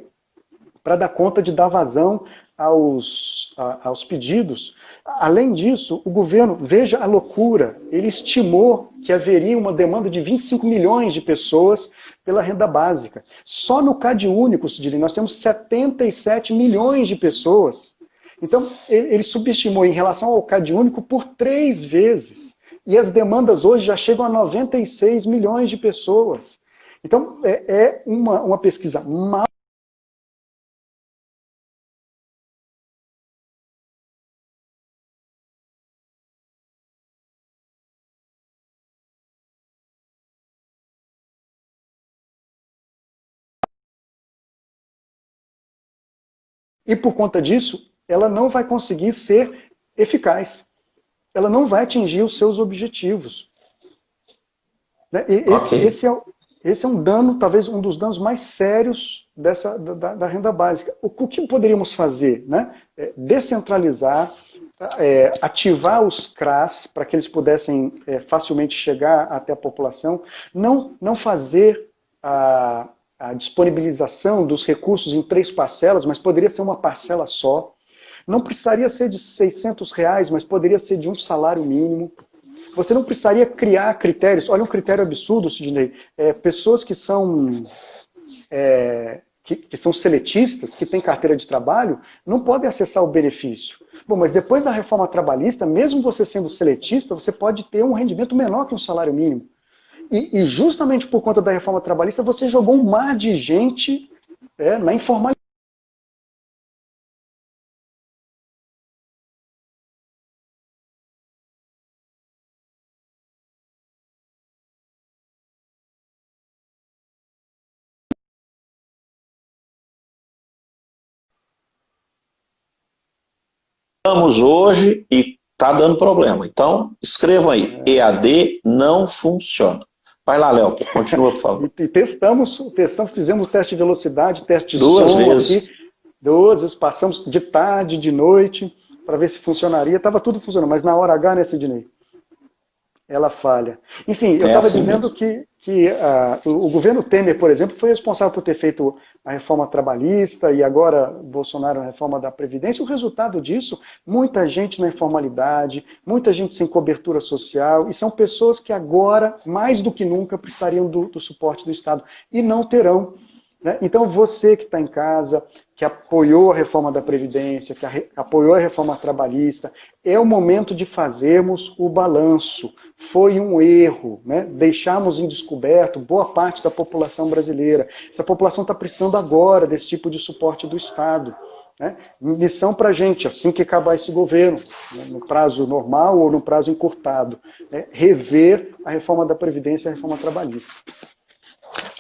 para dar conta de dar vazão aos pedidos. Além disso, o governo, veja a loucura, ele estimou que haveria uma demanda de 25 milhões de pessoas pela renda básica. Só no CAD único, Sidney, nós temos 77 milhões de pessoas. Então, ele subestimou em relação ao CAD único por 3 vezes. E as demandas hoje já chegam a 96 milhões de pessoas. Então, é uma pesquisa mal. E por conta disso, ela não vai conseguir ser eficaz. Ela não vai atingir os seus objetivos. Esse é um dano, talvez um dos danos mais sérios da renda básica. O que poderíamos fazer? Né? Descentralizar, ativar os CRAS para que eles pudessem facilmente chegar até a população, não fazer a disponibilização dos recursos em 3 parcelas, mas poderia ser uma parcela só. Não precisaria ser de R$600, mas poderia ser de um salário mínimo. Você não precisaria criar critérios. Olha um critério absurdo, Sidney. Pessoas que são seletistas, que têm carteira de trabalho, não podem acessar o benefício. Bom, mas depois da reforma trabalhista, mesmo você sendo seletista, você pode ter um rendimento menor que um salário mínimo. E justamente por conta da reforma trabalhista, você jogou um mar de gente na informalidade. Estamos hoje e está dando problema. Então, escrevam aí. EAD não funciona. Vai lá, Léo, continua, por favor. E testamos, fizemos teste de velocidade, teste de 2 som vezes. aqui. 2 vezes, passamos de tarde, de noite, para ver se funcionaria. Estava tudo funcionando, mas na hora H, né, Sidney? Ela falha. Enfim, eu estava assim dizendo que o governo Temer, por exemplo, foi responsável por ter feito a reforma trabalhista e agora Bolsonaro a reforma da Previdência. O resultado disso, muita gente na informalidade, muita gente sem cobertura social, e são pessoas que agora, mais do que nunca, precisariam do suporte do Estado e não terão. Né? Então você que está em casa, que apoiou a reforma da Previdência, que apoiou a reforma trabalhista. É o momento de fazermos o balanço. Foi um erro, né? Deixamos em descoberto boa parte da população brasileira. Essa população está precisando agora desse tipo de suporte do Estado. Né? Missão para a gente, assim que acabar esse governo, né? No prazo normal ou no prazo encurtado, né? Rever a reforma da Previdência e a reforma trabalhista.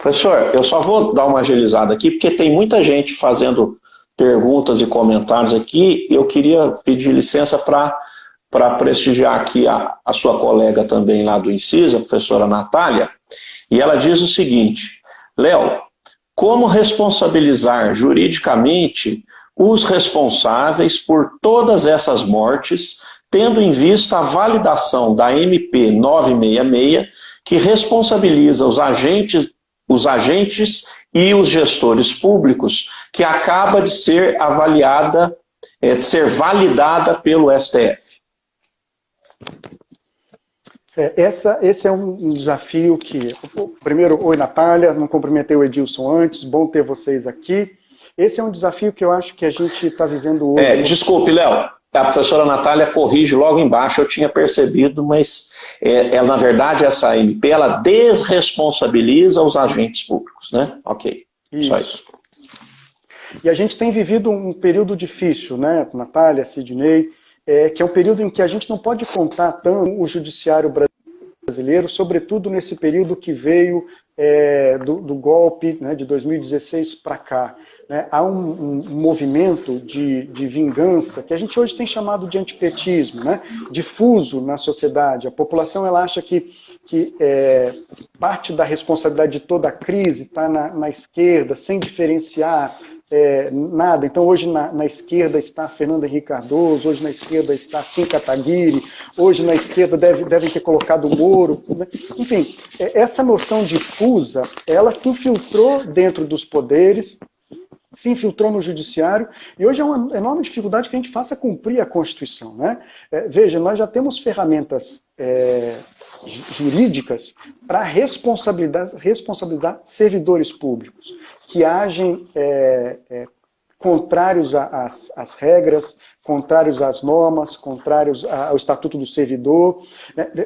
Professor, eu só vou dar uma agilizada aqui, porque tem muita gente fazendo perguntas e comentários aqui. Eu queria pedir licença para prestigiar aqui a sua colega também lá do Incisa, a professora Natália, e ela diz o seguinte: Léo, como responsabilizar juridicamente os responsáveis por todas essas mortes, tendo em vista a validação da MP 966, que responsabiliza os agentes e os gestores públicos, que acaba de ser avaliada, validada pelo STF? Esse é um desafio que... Primeiro, oi Natália, não cumprimentei o Edilson antes, bom ter vocês aqui. Esse é um desafio que eu acho que a gente está vivendo hoje. Desculpe, Léo, a professora Natália corrige logo embaixo, eu tinha percebido, mas na verdade essa MP, ela desresponsabiliza os agentes públicos, né? Ok, só isso. E a gente tem vivido um período difícil, né, Natália, Sidney, que é um período em que a gente não pode contar tanto o judiciário brasileiro, sobretudo nesse período que veio do golpe, né, de 2016 para cá. Né? Há um movimento de vingança que a gente hoje tem chamado de antipetismo, né? Difuso na sociedade. A população ela acha que parte da responsabilidade de toda a crise está na esquerda, sem diferenciar nada. Então hoje na esquerda está Fernando Henrique Cardoso, hoje na esquerda está Kim Kataguiri, hoje na esquerda devem ter colocado o Moro. Né? Enfim, essa noção difusa, ela se infiltrou dentro dos poderes, se infiltrou no judiciário, e hoje é uma enorme dificuldade que a gente faça cumprir a Constituição. Né? Veja, nós já temos ferramentas jurídicas para responsabilizar servidores públicos que agem contrários às regras, contrários às normas, contrários ao Estatuto do Servidor.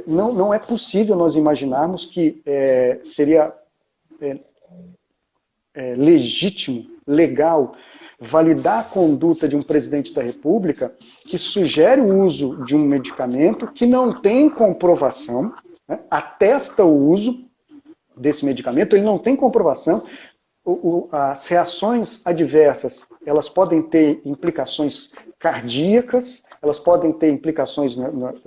Não é possível nós imaginarmos que seria legítimo, legal, validar a conduta de um presidente da República que sugere o uso de um medicamento que não tem comprovação, né, atesta o uso desse medicamento, ele não tem comprovação. As reações adversas, elas podem ter implicações cardíacas, elas podem ter implicações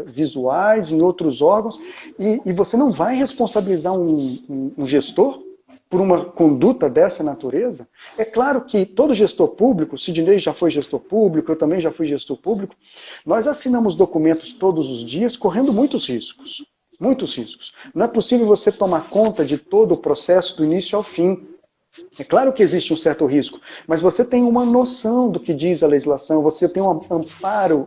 visuais, em outros órgãos, e você não vai responsabilizar um gestor por uma conduta dessa natureza. É claro que todo gestor público, Sidney já foi gestor público, eu também já fui gestor público, nós assinamos documentos todos os dias, correndo muitos riscos. Muitos riscos. Não é possível você tomar conta de todo o processo do início ao fim. É claro que existe um certo risco, mas você tem uma noção do que diz a legislação, você tem um amparo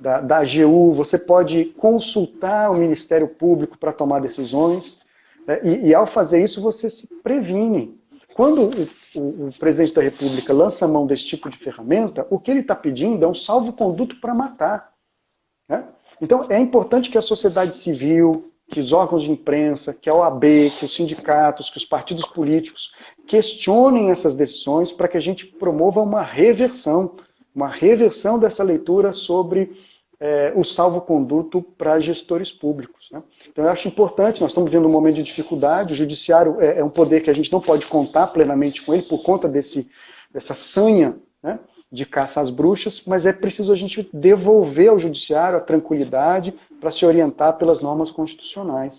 da AGU, você pode consultar o Ministério Público para tomar decisões, né? E ao fazer isso você se previne. Quando o presidente da República lança a mão desse tipo de ferramenta, o que ele está pedindo é um salvo-conduto para matar. Né? Então é importante que a sociedade civil, que os órgãos de imprensa, que a OAB, que os sindicatos, que os partidos políticos questionem essas decisões para que a gente promova uma reversão dessa leitura sobre o salvo-conduto para gestores públicos. Né? Então eu acho importante, nós estamos vivendo um momento de dificuldade, o judiciário é um poder que a gente não pode contar plenamente com ele por conta dessa sanha, né, de caça às bruxas, mas é preciso a gente devolver ao judiciário a tranquilidade para se orientar pelas normas constitucionais.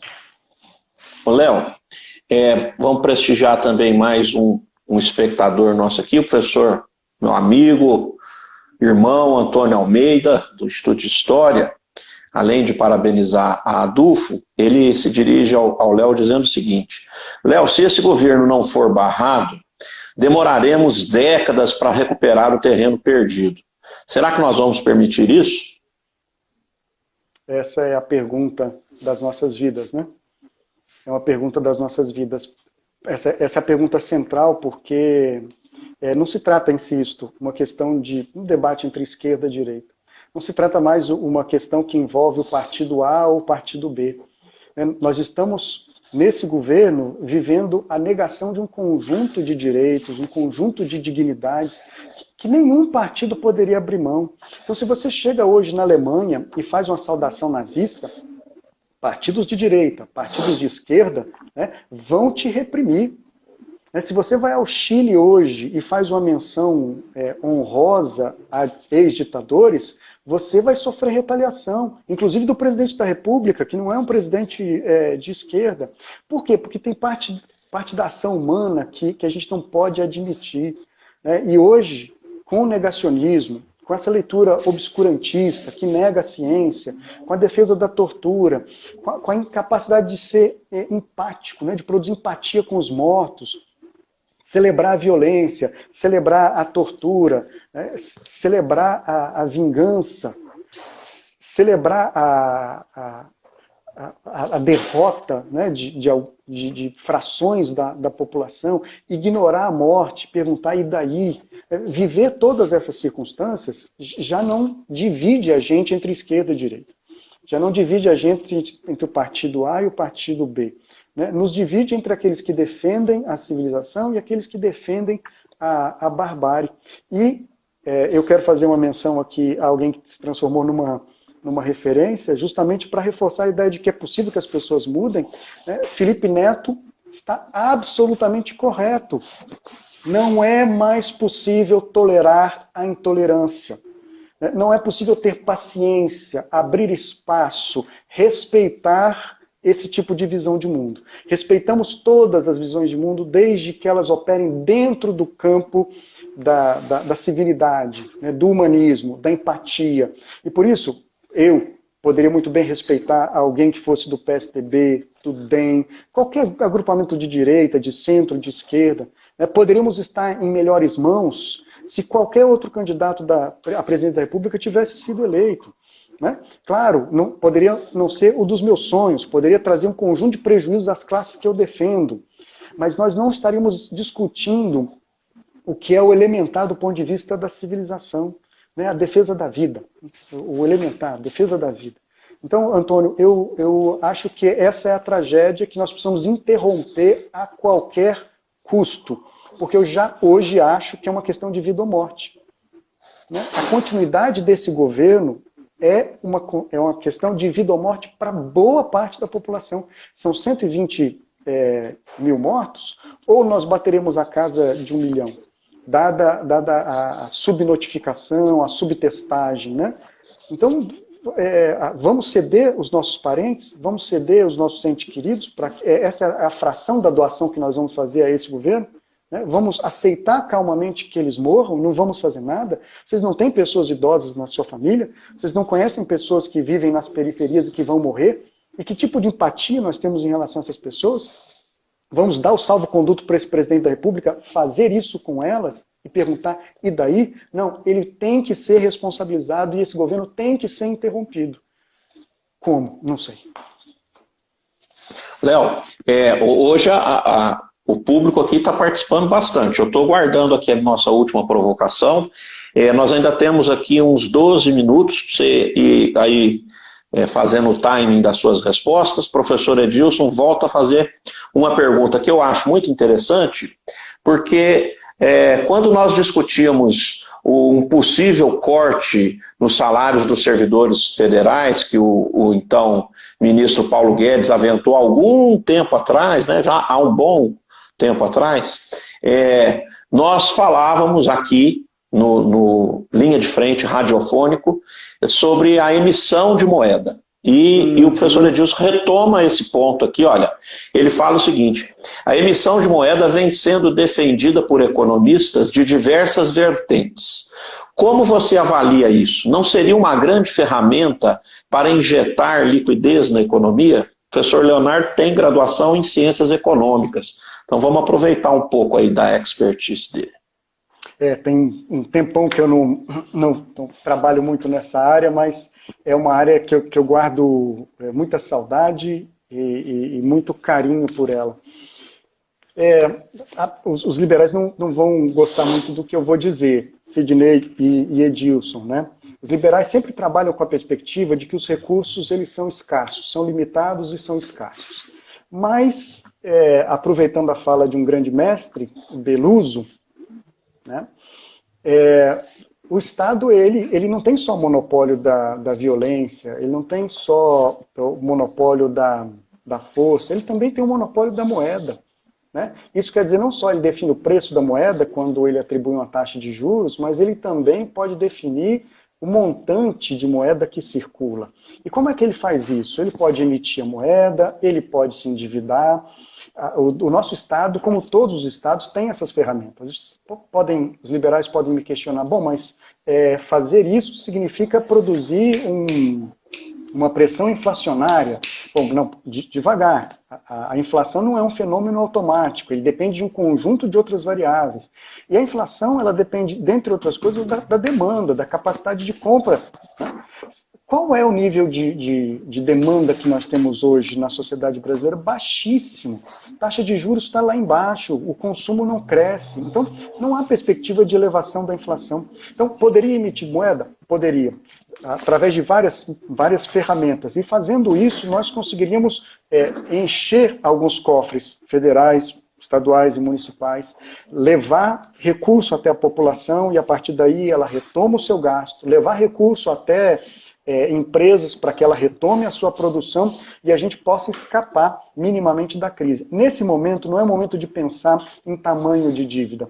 Léo, vamos prestigiar também mais um espectador nosso aqui, o professor, meu amigo, irmão Antônio Almeida, do Instituto de História. Além de parabenizar a ADUFO, ele se dirige ao Léo dizendo o seguinte: Léo, se esse governo não for barrado, demoraremos décadas para recuperar o terreno perdido. Será que nós vamos permitir isso? Essa é a pergunta das nossas vidas, né? É uma pergunta das nossas vidas. Essa é a pergunta central, porque Não se trata, insisto, uma questão de um debate entre esquerda e direita. Não se trata mais uma questão que envolve o partido A ou o partido B. Nós estamos, nesse governo, vivendo a negação de um conjunto de direitos, um conjunto de dignidades que nenhum partido poderia abrir mão. Então, se você chega hoje na Alemanha e faz uma saudação nazista, partidos de direita, partidos de esquerda, vão te reprimir. Se você vai ao Chile hoje e faz uma menção honrosa a ex-ditadores, você vai sofrer retaliação, inclusive do presidente da República, que não é um presidente de esquerda. Por quê? Porque tem parte da ação humana que a gente não pode admitir. E hoje, com o negacionismo, com essa leitura obscurantista, que nega a ciência, com a defesa da tortura, com a incapacidade de ser empático, de produzir empatia com os mortos, celebrar a violência, celebrar a tortura, celebrar a vingança, celebrar a derrota de frações da população, ignorar a morte, perguntar e daí? Viver todas essas circunstâncias já não divide a gente entre esquerda e direita. Já não divide a gente entre o partido A e o partido B. Nos divide entre aqueles que defendem a civilização e aqueles que defendem a barbárie. E eu quero fazer uma menção aqui a alguém que se transformou numa referência, justamente para reforçar a ideia de que é possível que as pessoas mudem. Felipe Neto está absolutamente correto. Não é mais possível tolerar a intolerância. Não é possível ter paciência, abrir espaço, respeitar esse tipo de visão de mundo. Respeitamos todas as visões de mundo, desde que elas operem dentro do campo da civilidade, do humanismo, da empatia. E por isso, eu poderia muito bem respeitar alguém que fosse do PSDB, do DEM, qualquer agrupamento de direita, de centro, de esquerda. Poderíamos estar em melhores mãos se qualquer outro candidato a presidente da República tivesse sido eleito. Claro, poderia não ser o dos meus sonhos, poderia trazer um conjunto de prejuízos às classes que eu defendo, mas nós não estaríamos discutindo o que é o elementar do ponto de vista da civilização, a defesa da vida, o elementar, a defesa da vida. Então, Antônio, eu acho que essa é a tragédia que nós precisamos interromper a qualquer custo, porque eu já hoje acho que é uma questão de vida ou morte. A continuidade desse governo é uma questão de vida ou morte para boa parte da população. São 120 mil mortos, ou nós bateremos a casa de 1 milhão, dada a subnotificação, a subtestagem. Então, vamos ceder os nossos parentes, vamos ceder os nossos entes queridos, essa é a fração da doação que nós vamos fazer a esse governo. Vamos aceitar calmamente que eles morram, não vamos fazer nada. Vocês não têm pessoas idosas na sua família? Vocês não conhecem pessoas que vivem nas periferias e que vão morrer? E que tipo de empatia nós temos em relação a essas pessoas? Vamos dar o salvo-conduto para esse presidente da República, fazer isso com elas e perguntar, e daí? Não, ele tem que ser responsabilizado e esse governo tem que ser interrompido. Como? Não sei. Léo, hoje o público aqui está participando bastante. Eu estou guardando aqui a nossa última provocação. Nós ainda temos aqui uns 12 minutos para você ir aí fazendo o timing das suas respostas. Professor Edilson, volta a fazer uma pergunta que eu acho muito interessante, porque quando nós discutíamos um possível corte nos salários dos servidores federais, que o então ministro Paulo Guedes aventou há algum tempo atrás, já há um bom tempo atrás, nós falávamos aqui no Linha de Frente radiofônico sobre a emissão de moeda. E o professor Edilson retoma esse ponto aqui, olha, ele fala o seguinte: a emissão de moeda vem sendo defendida por economistas de diversas vertentes. Como você avalia isso? Não seria uma grande ferramenta para injetar liquidez na economia? O professor Leonardo tem graduação em ciências econômicas. Então vamos aproveitar um pouco aí da expertise dele. Tem um tempão que eu não trabalho muito nessa área, mas é uma área que eu guardo muita saudade e muito carinho por ela. Os liberais não vão gostar muito do que eu vou dizer, Sidney e Edilson, né? Os liberais sempre trabalham com a perspectiva de que os recursos eles são escassos, são limitados e são escassos. Mas, aproveitando a fala de um grande mestre, Beluso, né? O Estado ele não tem só monopólio da violência, ele não tem só o monopólio da força, ele também tem o monopólio da moeda. Né? Isso quer dizer não só ele define o preço da moeda quando ele atribui uma taxa de juros, mas ele também pode definir o montante de moeda que circula. E como é que ele faz isso? Ele pode emitir a moeda, ele pode se endividar. O nosso Estado, como todos os Estados, tem essas ferramentas. Os liberais podem me questionar, bom, mas fazer isso significa produzir uma pressão inflacionária. Bom, não, devagar. A inflação não é um fenômeno automático, ele depende de um conjunto de outras variáveis. E a inflação, ela depende, dentre outras coisas, da demanda, da capacidade de compra. Qual é o nível de demanda que nós temos hoje na sociedade brasileira? Baixíssimo. A taxa de juros está lá embaixo, o consumo não cresce. Então, não há perspectiva de elevação da inflação. Então, poderia emitir moeda? Poderia. Através de várias ferramentas. E fazendo isso, nós conseguiríamos encher alguns cofres federais, estaduais e municipais, levar recurso até a população e, a partir daí, ela retoma o seu gasto, levar recurso até empresas para que ela retome a sua produção e a gente possa escapar minimamente da crise. Nesse momento, não é o momento de pensar em tamanho de dívida.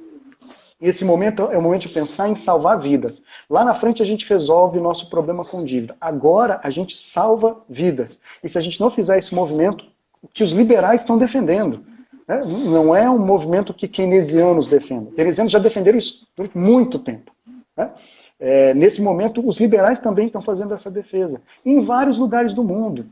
Esse momento é o momento de pensar em salvar vidas. Lá na frente a gente resolve o nosso problema com dívida. Agora a gente salva vidas. E se a gente não fizer esse movimento, que os liberais estão defendendo, né? Não é um movimento que keynesianos defendem. Keynesianos já defenderam isso durante muito tempo, né? Nesse momento, os liberais também estão fazendo essa defesa. Em vários lugares do mundo,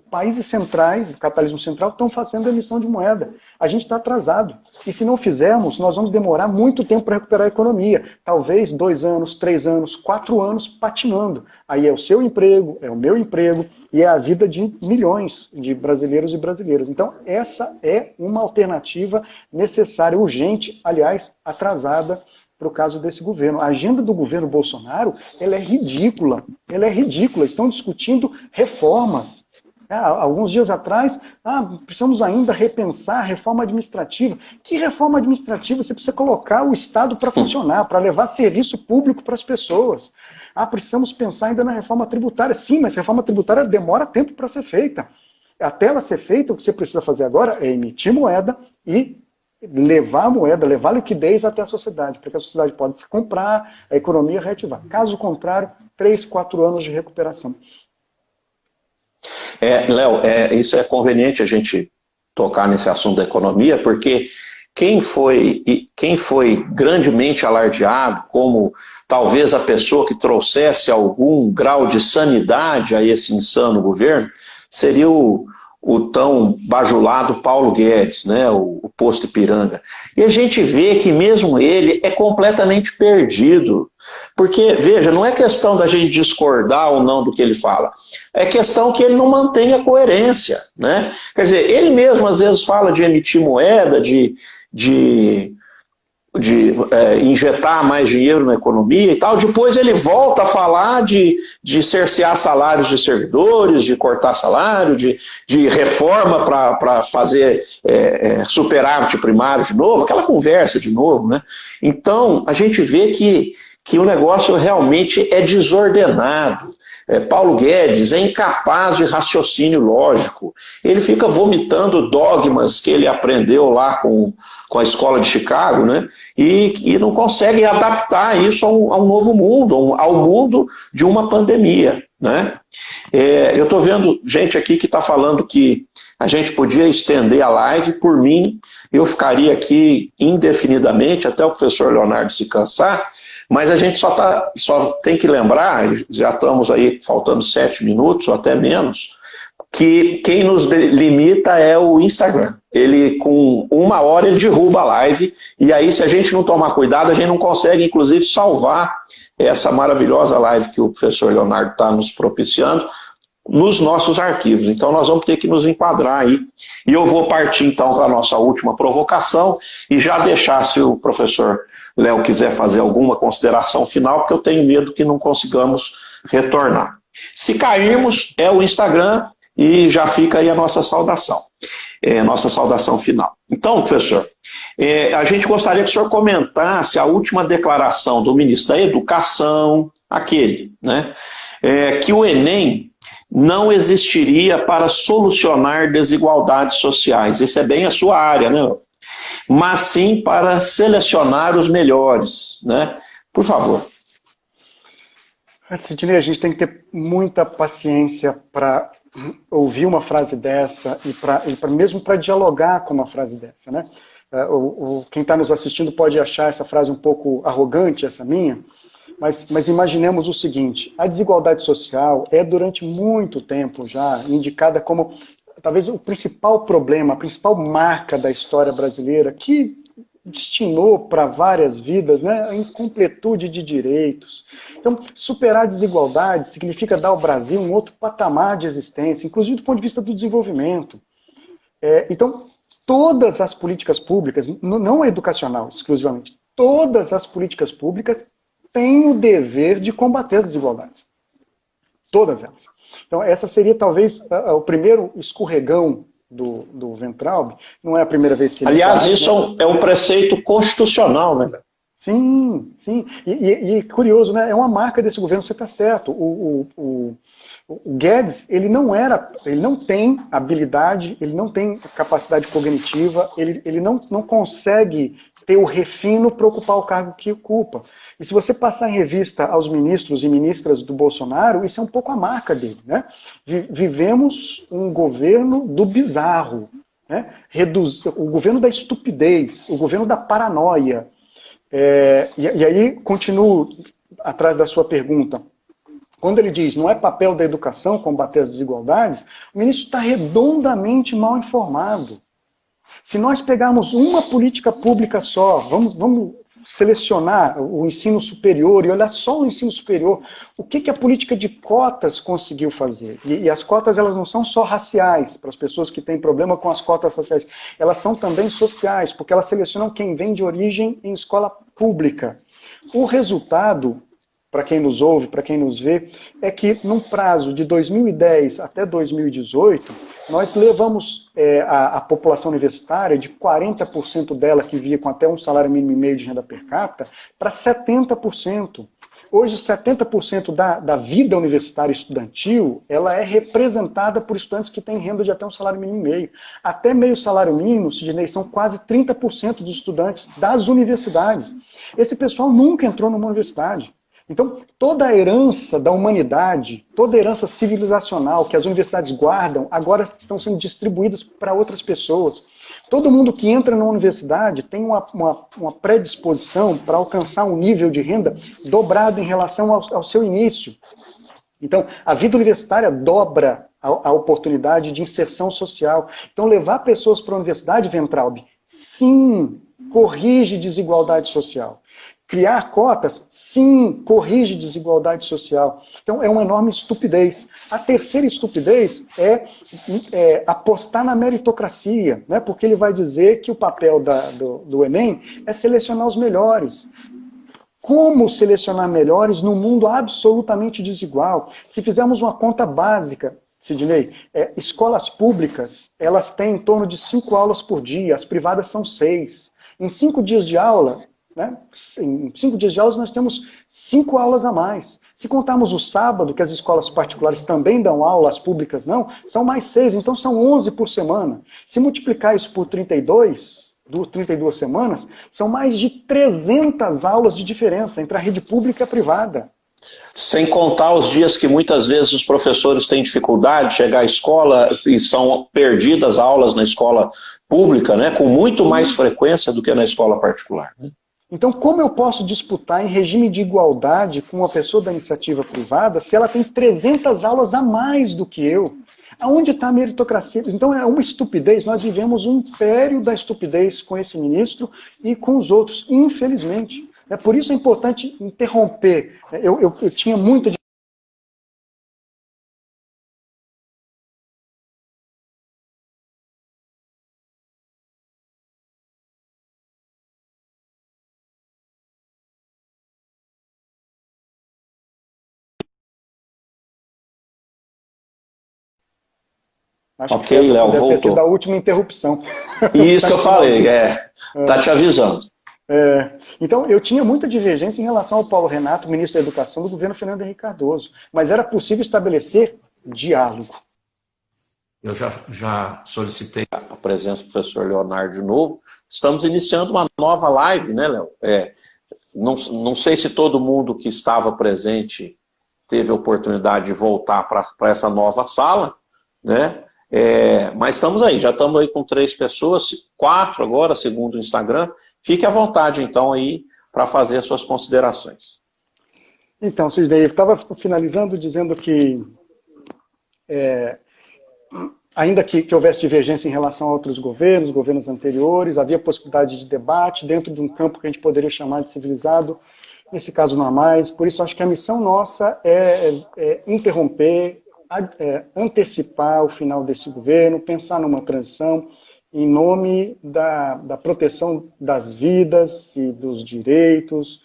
países centrais, do capitalismo central, estão fazendo emissão de moeda. A gente está atrasado. E se não fizermos, nós vamos demorar muito tempo para recuperar a economia. Talvez 2 anos, 3 anos, 4 anos patinando. Aí é o seu emprego, é o meu emprego, e é a vida de milhões de brasileiros e brasileiras. Então, essa é uma alternativa necessária, urgente, aliás, atrasada, para o caso desse governo. A agenda do governo Bolsonaro, ela é ridícula. Ela é ridícula. Estão discutindo reformas. Alguns dias atrás, precisamos ainda repensar a reforma administrativa. Que reforma administrativa? Você precisa colocar o Estado para funcionar, para levar serviço público para as pessoas. Precisamos pensar ainda na reforma tributária. Sim, mas a reforma tributária demora tempo para ser feita. Até ela ser feita, o que você precisa fazer agora é emitir moeda e levar a moeda, levar a liquidez até a sociedade, para que a sociedade possa se comprar, a economia reativar. Caso contrário, 3, 4 anos de recuperação. Léo, isso é conveniente a gente tocar nesse assunto da economia, porque quem foi grandemente alardeado como talvez a pessoa que trouxesse algum grau de sanidade a esse insano governo seria o tão bajulado Paulo Guedes, né, o posto Ipiranga. E a gente vê que mesmo ele é completamente perdido. Porque, veja, não é questão da gente discordar ou não do que ele fala, é questão que ele não mantém a coerência, né? Quer dizer, ele mesmo às vezes fala de emitir moeda, de injetar mais dinheiro na economia e tal, depois ele volta a falar de cercear salários de servidores, de cortar salário, de reforma para fazer superávit primário de novo, aquela conversa de novo, né? Então, a gente vê que o negócio realmente é desordenado. Paulo Guedes é incapaz de raciocínio lógico. Ele fica vomitando dogmas que ele aprendeu lá com a escola de Chicago, né? E não consegue adaptar isso a um novo mundo, ao mundo de uma pandemia, né? Eu estou vendo gente aqui que está falando que a gente podia estender a live. Por mim, eu ficaria aqui indefinidamente até o professor Leonardo se cansar. Mas a gente só tem que lembrar, já estamos aí faltando 7 minutos ou até menos, que quem nos limita é o Instagram. Ele, com 1 hora, ele derruba a live, e aí, se a gente não tomar cuidado, a gente não consegue, inclusive, salvar essa maravilhosa live que o professor Leonardo está nos propiciando, nos nossos arquivos. Então nós vamos ter que nos enquadrar aí. E eu vou partir então para a nossa última provocação e já deixar, se o professor Léo quiser fazer alguma consideração final, porque eu tenho medo que não consigamos retornar. Se cairmos, é o Instagram e já fica aí a nossa saudação. Nossa saudação final. Então, professor, a gente gostaria que o senhor comentasse a última declaração do ministro da Educação, aquele, né, que o Enem não existiria para solucionar desigualdades sociais. Essa é bem a sua área, né? Mas sim para selecionar os melhores, né? Por favor. Sidney, a gente tem que ter muita paciência para ouvir uma frase dessa e mesmo para dialogar com uma frase dessa, né? Quem está nos assistindo pode achar essa frase um pouco arrogante, essa minha, mas imaginemos o seguinte: a desigualdade social é durante muito tempo já indicada como talvez o principal problema, a principal marca da história brasileira, que destinou para várias vidas, né, a incompletude de direitos. Então, superar a desigualdade significa dar ao Brasil um outro patamar de existência, inclusive do ponto de vista do desenvolvimento. Então, todas as políticas públicas, não a educacional exclusivamente, todas as políticas públicas têm o dever de combater as desigualdades. Todas elas. Então, essa seria talvez o primeiro escorregão do Weintraub. Não é a primeira vez que ele Aliás, faz, isso é um preceito constitucional, né? Sim, sim. E curioso, né? É uma marca desse governo, você está certo. O Guedes, ele não tem habilidade, ele não tem capacidade cognitiva, ele não consegue ter o refino para ocupar o cargo que ocupa. E se você passar em revista aos ministros e ministras do Bolsonaro, isso é um pouco a marca dele, né? Vivemos um governo do bizarro, né? O governo da estupidez, o governo da paranoia. E aí, continuo atrás da sua pergunta. Quando ele diz, não é papel da educação combater as desigualdades, o ministro está redondamente mal informado. Se nós pegarmos uma política pública só, vamos selecionar o ensino superior e olhar só o ensino superior, o que a política de cotas conseguiu fazer? E as cotas, elas não são só raciais, para as pessoas que têm problema com as cotas raciais, elas são também sociais, porque elas selecionam quem vem de origem em escola pública. O resultado, para quem nos ouve, para quem nos vê, é que num prazo de 2010 até 2018, nós levamos a população universitária, de 40% dela que via com até um salário mínimo e meio de renda per capita, para 70%. Hoje, 70% da vida universitária estudantil, ela é representada por estudantes que têm renda de até um salário mínimo e meio. Até meio salário mínimo, Sidney, são quase 30% dos estudantes das universidades. Esse pessoal nunca entrou numa universidade. Então, toda a herança da humanidade, toda a herança civilizacional que as universidades guardam, agora estão sendo distribuídas para outras pessoas. Todo mundo que entra na universidade tem uma predisposição para alcançar um nível de renda dobrado em relação ao seu início. Então, a vida universitária dobra a oportunidade de inserção social. Então, levar pessoas para a universidade, Weintraub, sim, corrige desigualdade social. Criar cotas, sim, corrige desigualdade social. Então, é uma enorme estupidez. A terceira estupidez é apostar na meritocracia, né? Porque ele vai dizer que o papel do Enem é selecionar os melhores. Como selecionar melhores num mundo absolutamente desigual? Se fizermos uma conta básica, Sidney, escolas públicas, elas têm em torno de 5 aulas por dia, as privadas são 6. Em 5 dias de aula, né? Em 5 dias de aulas nós temos 5 aulas a mais. Se contarmos o sábado, que as escolas particulares também dão aula, as públicas não, são mais 6, então são 11 por semana. Se multiplicar isso por 32 semanas, são mais de 300 aulas de diferença entre a rede pública e a privada. Sem contar os dias que muitas vezes os professores têm dificuldade de chegar à escola e são perdidas aulas na escola pública, né, com muito mais frequência do que na escola particular, né? Então, como eu posso disputar em regime de igualdade com uma pessoa da iniciativa privada se ela tem 300 aulas a mais do que eu? Aonde está a meritocracia? Então, é uma estupidez. Nós vivemos um império da estupidez com esse ministro e com os outros, infelizmente. Por isso é importante interromper. Eu tinha muita Acho ok, que essa Léo, deve ter voltou. sido a última interrupção. Isso que eu falei, tá te avisando. Então, eu tinha muita divergência em relação ao Paulo Renato, ministro da Educação do governo Fernando Henrique Cardoso, mas era possível estabelecer diálogo. Eu já solicitei a presença do professor Leonardo de novo. Estamos iniciando uma nova live, né, Léo? Não sei se todo mundo que estava presente teve a oportunidade de voltar para essa nova sala, né? Mas estamos aí, já estamos aí com 3 pessoas, 4 agora, segundo o Instagram. Fique à vontade, então, aí, para fazer as suas considerações. Então, Sidney, eu estava finalizando dizendo que, ainda que houvesse divergência em relação a outros governos anteriores, havia possibilidade de debate dentro de um campo que a gente poderia chamar de civilizado. Nesse caso, não há mais. Por isso, acho que a missão nossa é interromper, antecipar o final desse governo, pensar numa transição em nome da proteção das vidas e dos direitos,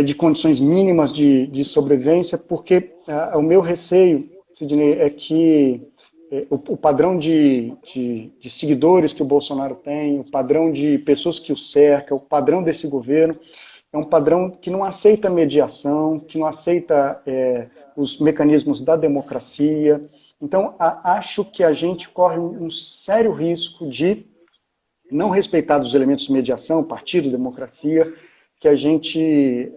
de condições mínimas de sobrevivência, porque o meu receio, Sidney, é que o padrão de seguidores que o Bolsonaro tem, o padrão de pessoas que o cercam, o padrão desse governo, é um padrão que não aceita mediação, que não aceita os mecanismos da democracia. Então, acho que a gente corre um sério risco de não respeitar os elementos de mediação, partido, democracia, que a gente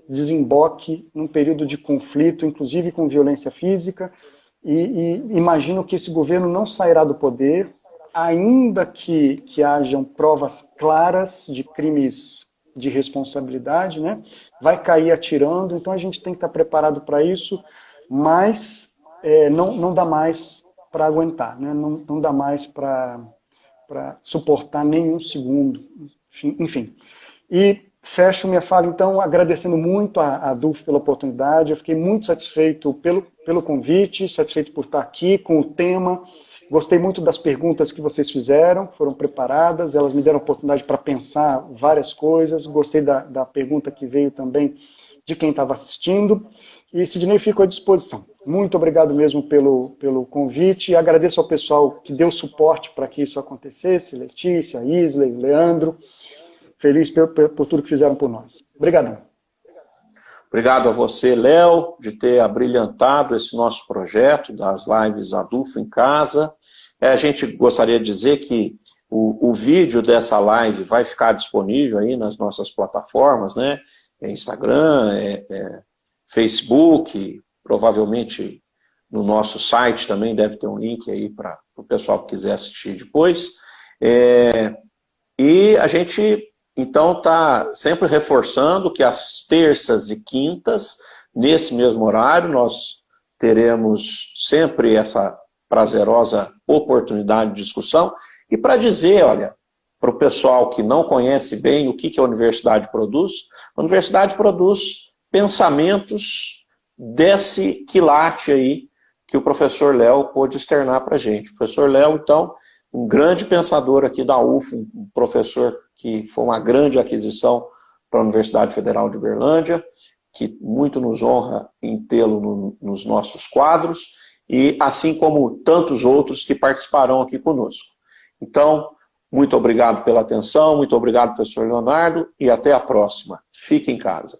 desemboque num período de conflito, inclusive com violência física, e imagino que esse governo não sairá do poder, ainda que hajam provas claras de crimes de responsabilidade, né? Vai cair atirando, então a gente tem que estar preparado para isso, mas não dá mais para aguentar, né? Não dá mais para suportar nenhum segundo, enfim. E fecho minha fala, então, agradecendo muito a Adolfo pela oportunidade. Eu fiquei muito satisfeito pelo convite, satisfeito por estar aqui com o tema. Gostei muito das perguntas que vocês fizeram, foram preparadas, elas me deram oportunidade para pensar várias coisas. Gostei da pergunta que veio também de quem estava assistindo. E, Sidney, fico à disposição. Muito obrigado mesmo pelo convite e agradeço ao pessoal que deu suporte para que isso acontecesse, Letícia, Isley, Leandro. Feliz por tudo que fizeram por nós. Obrigadão. Obrigado a você, Léo, de ter abrilhantado esse nosso projeto das lives Adolfo em Casa. A gente gostaria de dizer que o vídeo dessa live vai ficar disponível aí nas nossas plataformas, né? Instagram, Facebook, provavelmente no nosso site também deve ter um link aí para o pessoal que quiser assistir depois. E a gente, então, está sempre reforçando que às terças e quintas, nesse mesmo horário, nós teremos sempre essa prazerosa oportunidade de discussão. E para dizer, olha, para o pessoal que não conhece bem o que a universidade produz, a universidade produz pensamentos desse quilate aí que o professor Léo pôde externar para a gente. O professor Léo, então, um grande pensador aqui da UF, um professor que foi uma grande aquisição para a Universidade Federal de Uberlândia, que muito nos honra em tê-lo nos nossos quadros, e assim como tantos outros que participarão aqui conosco. Então, muito obrigado pela atenção, muito obrigado, professor Leonardo, e até a próxima. Fique em casa.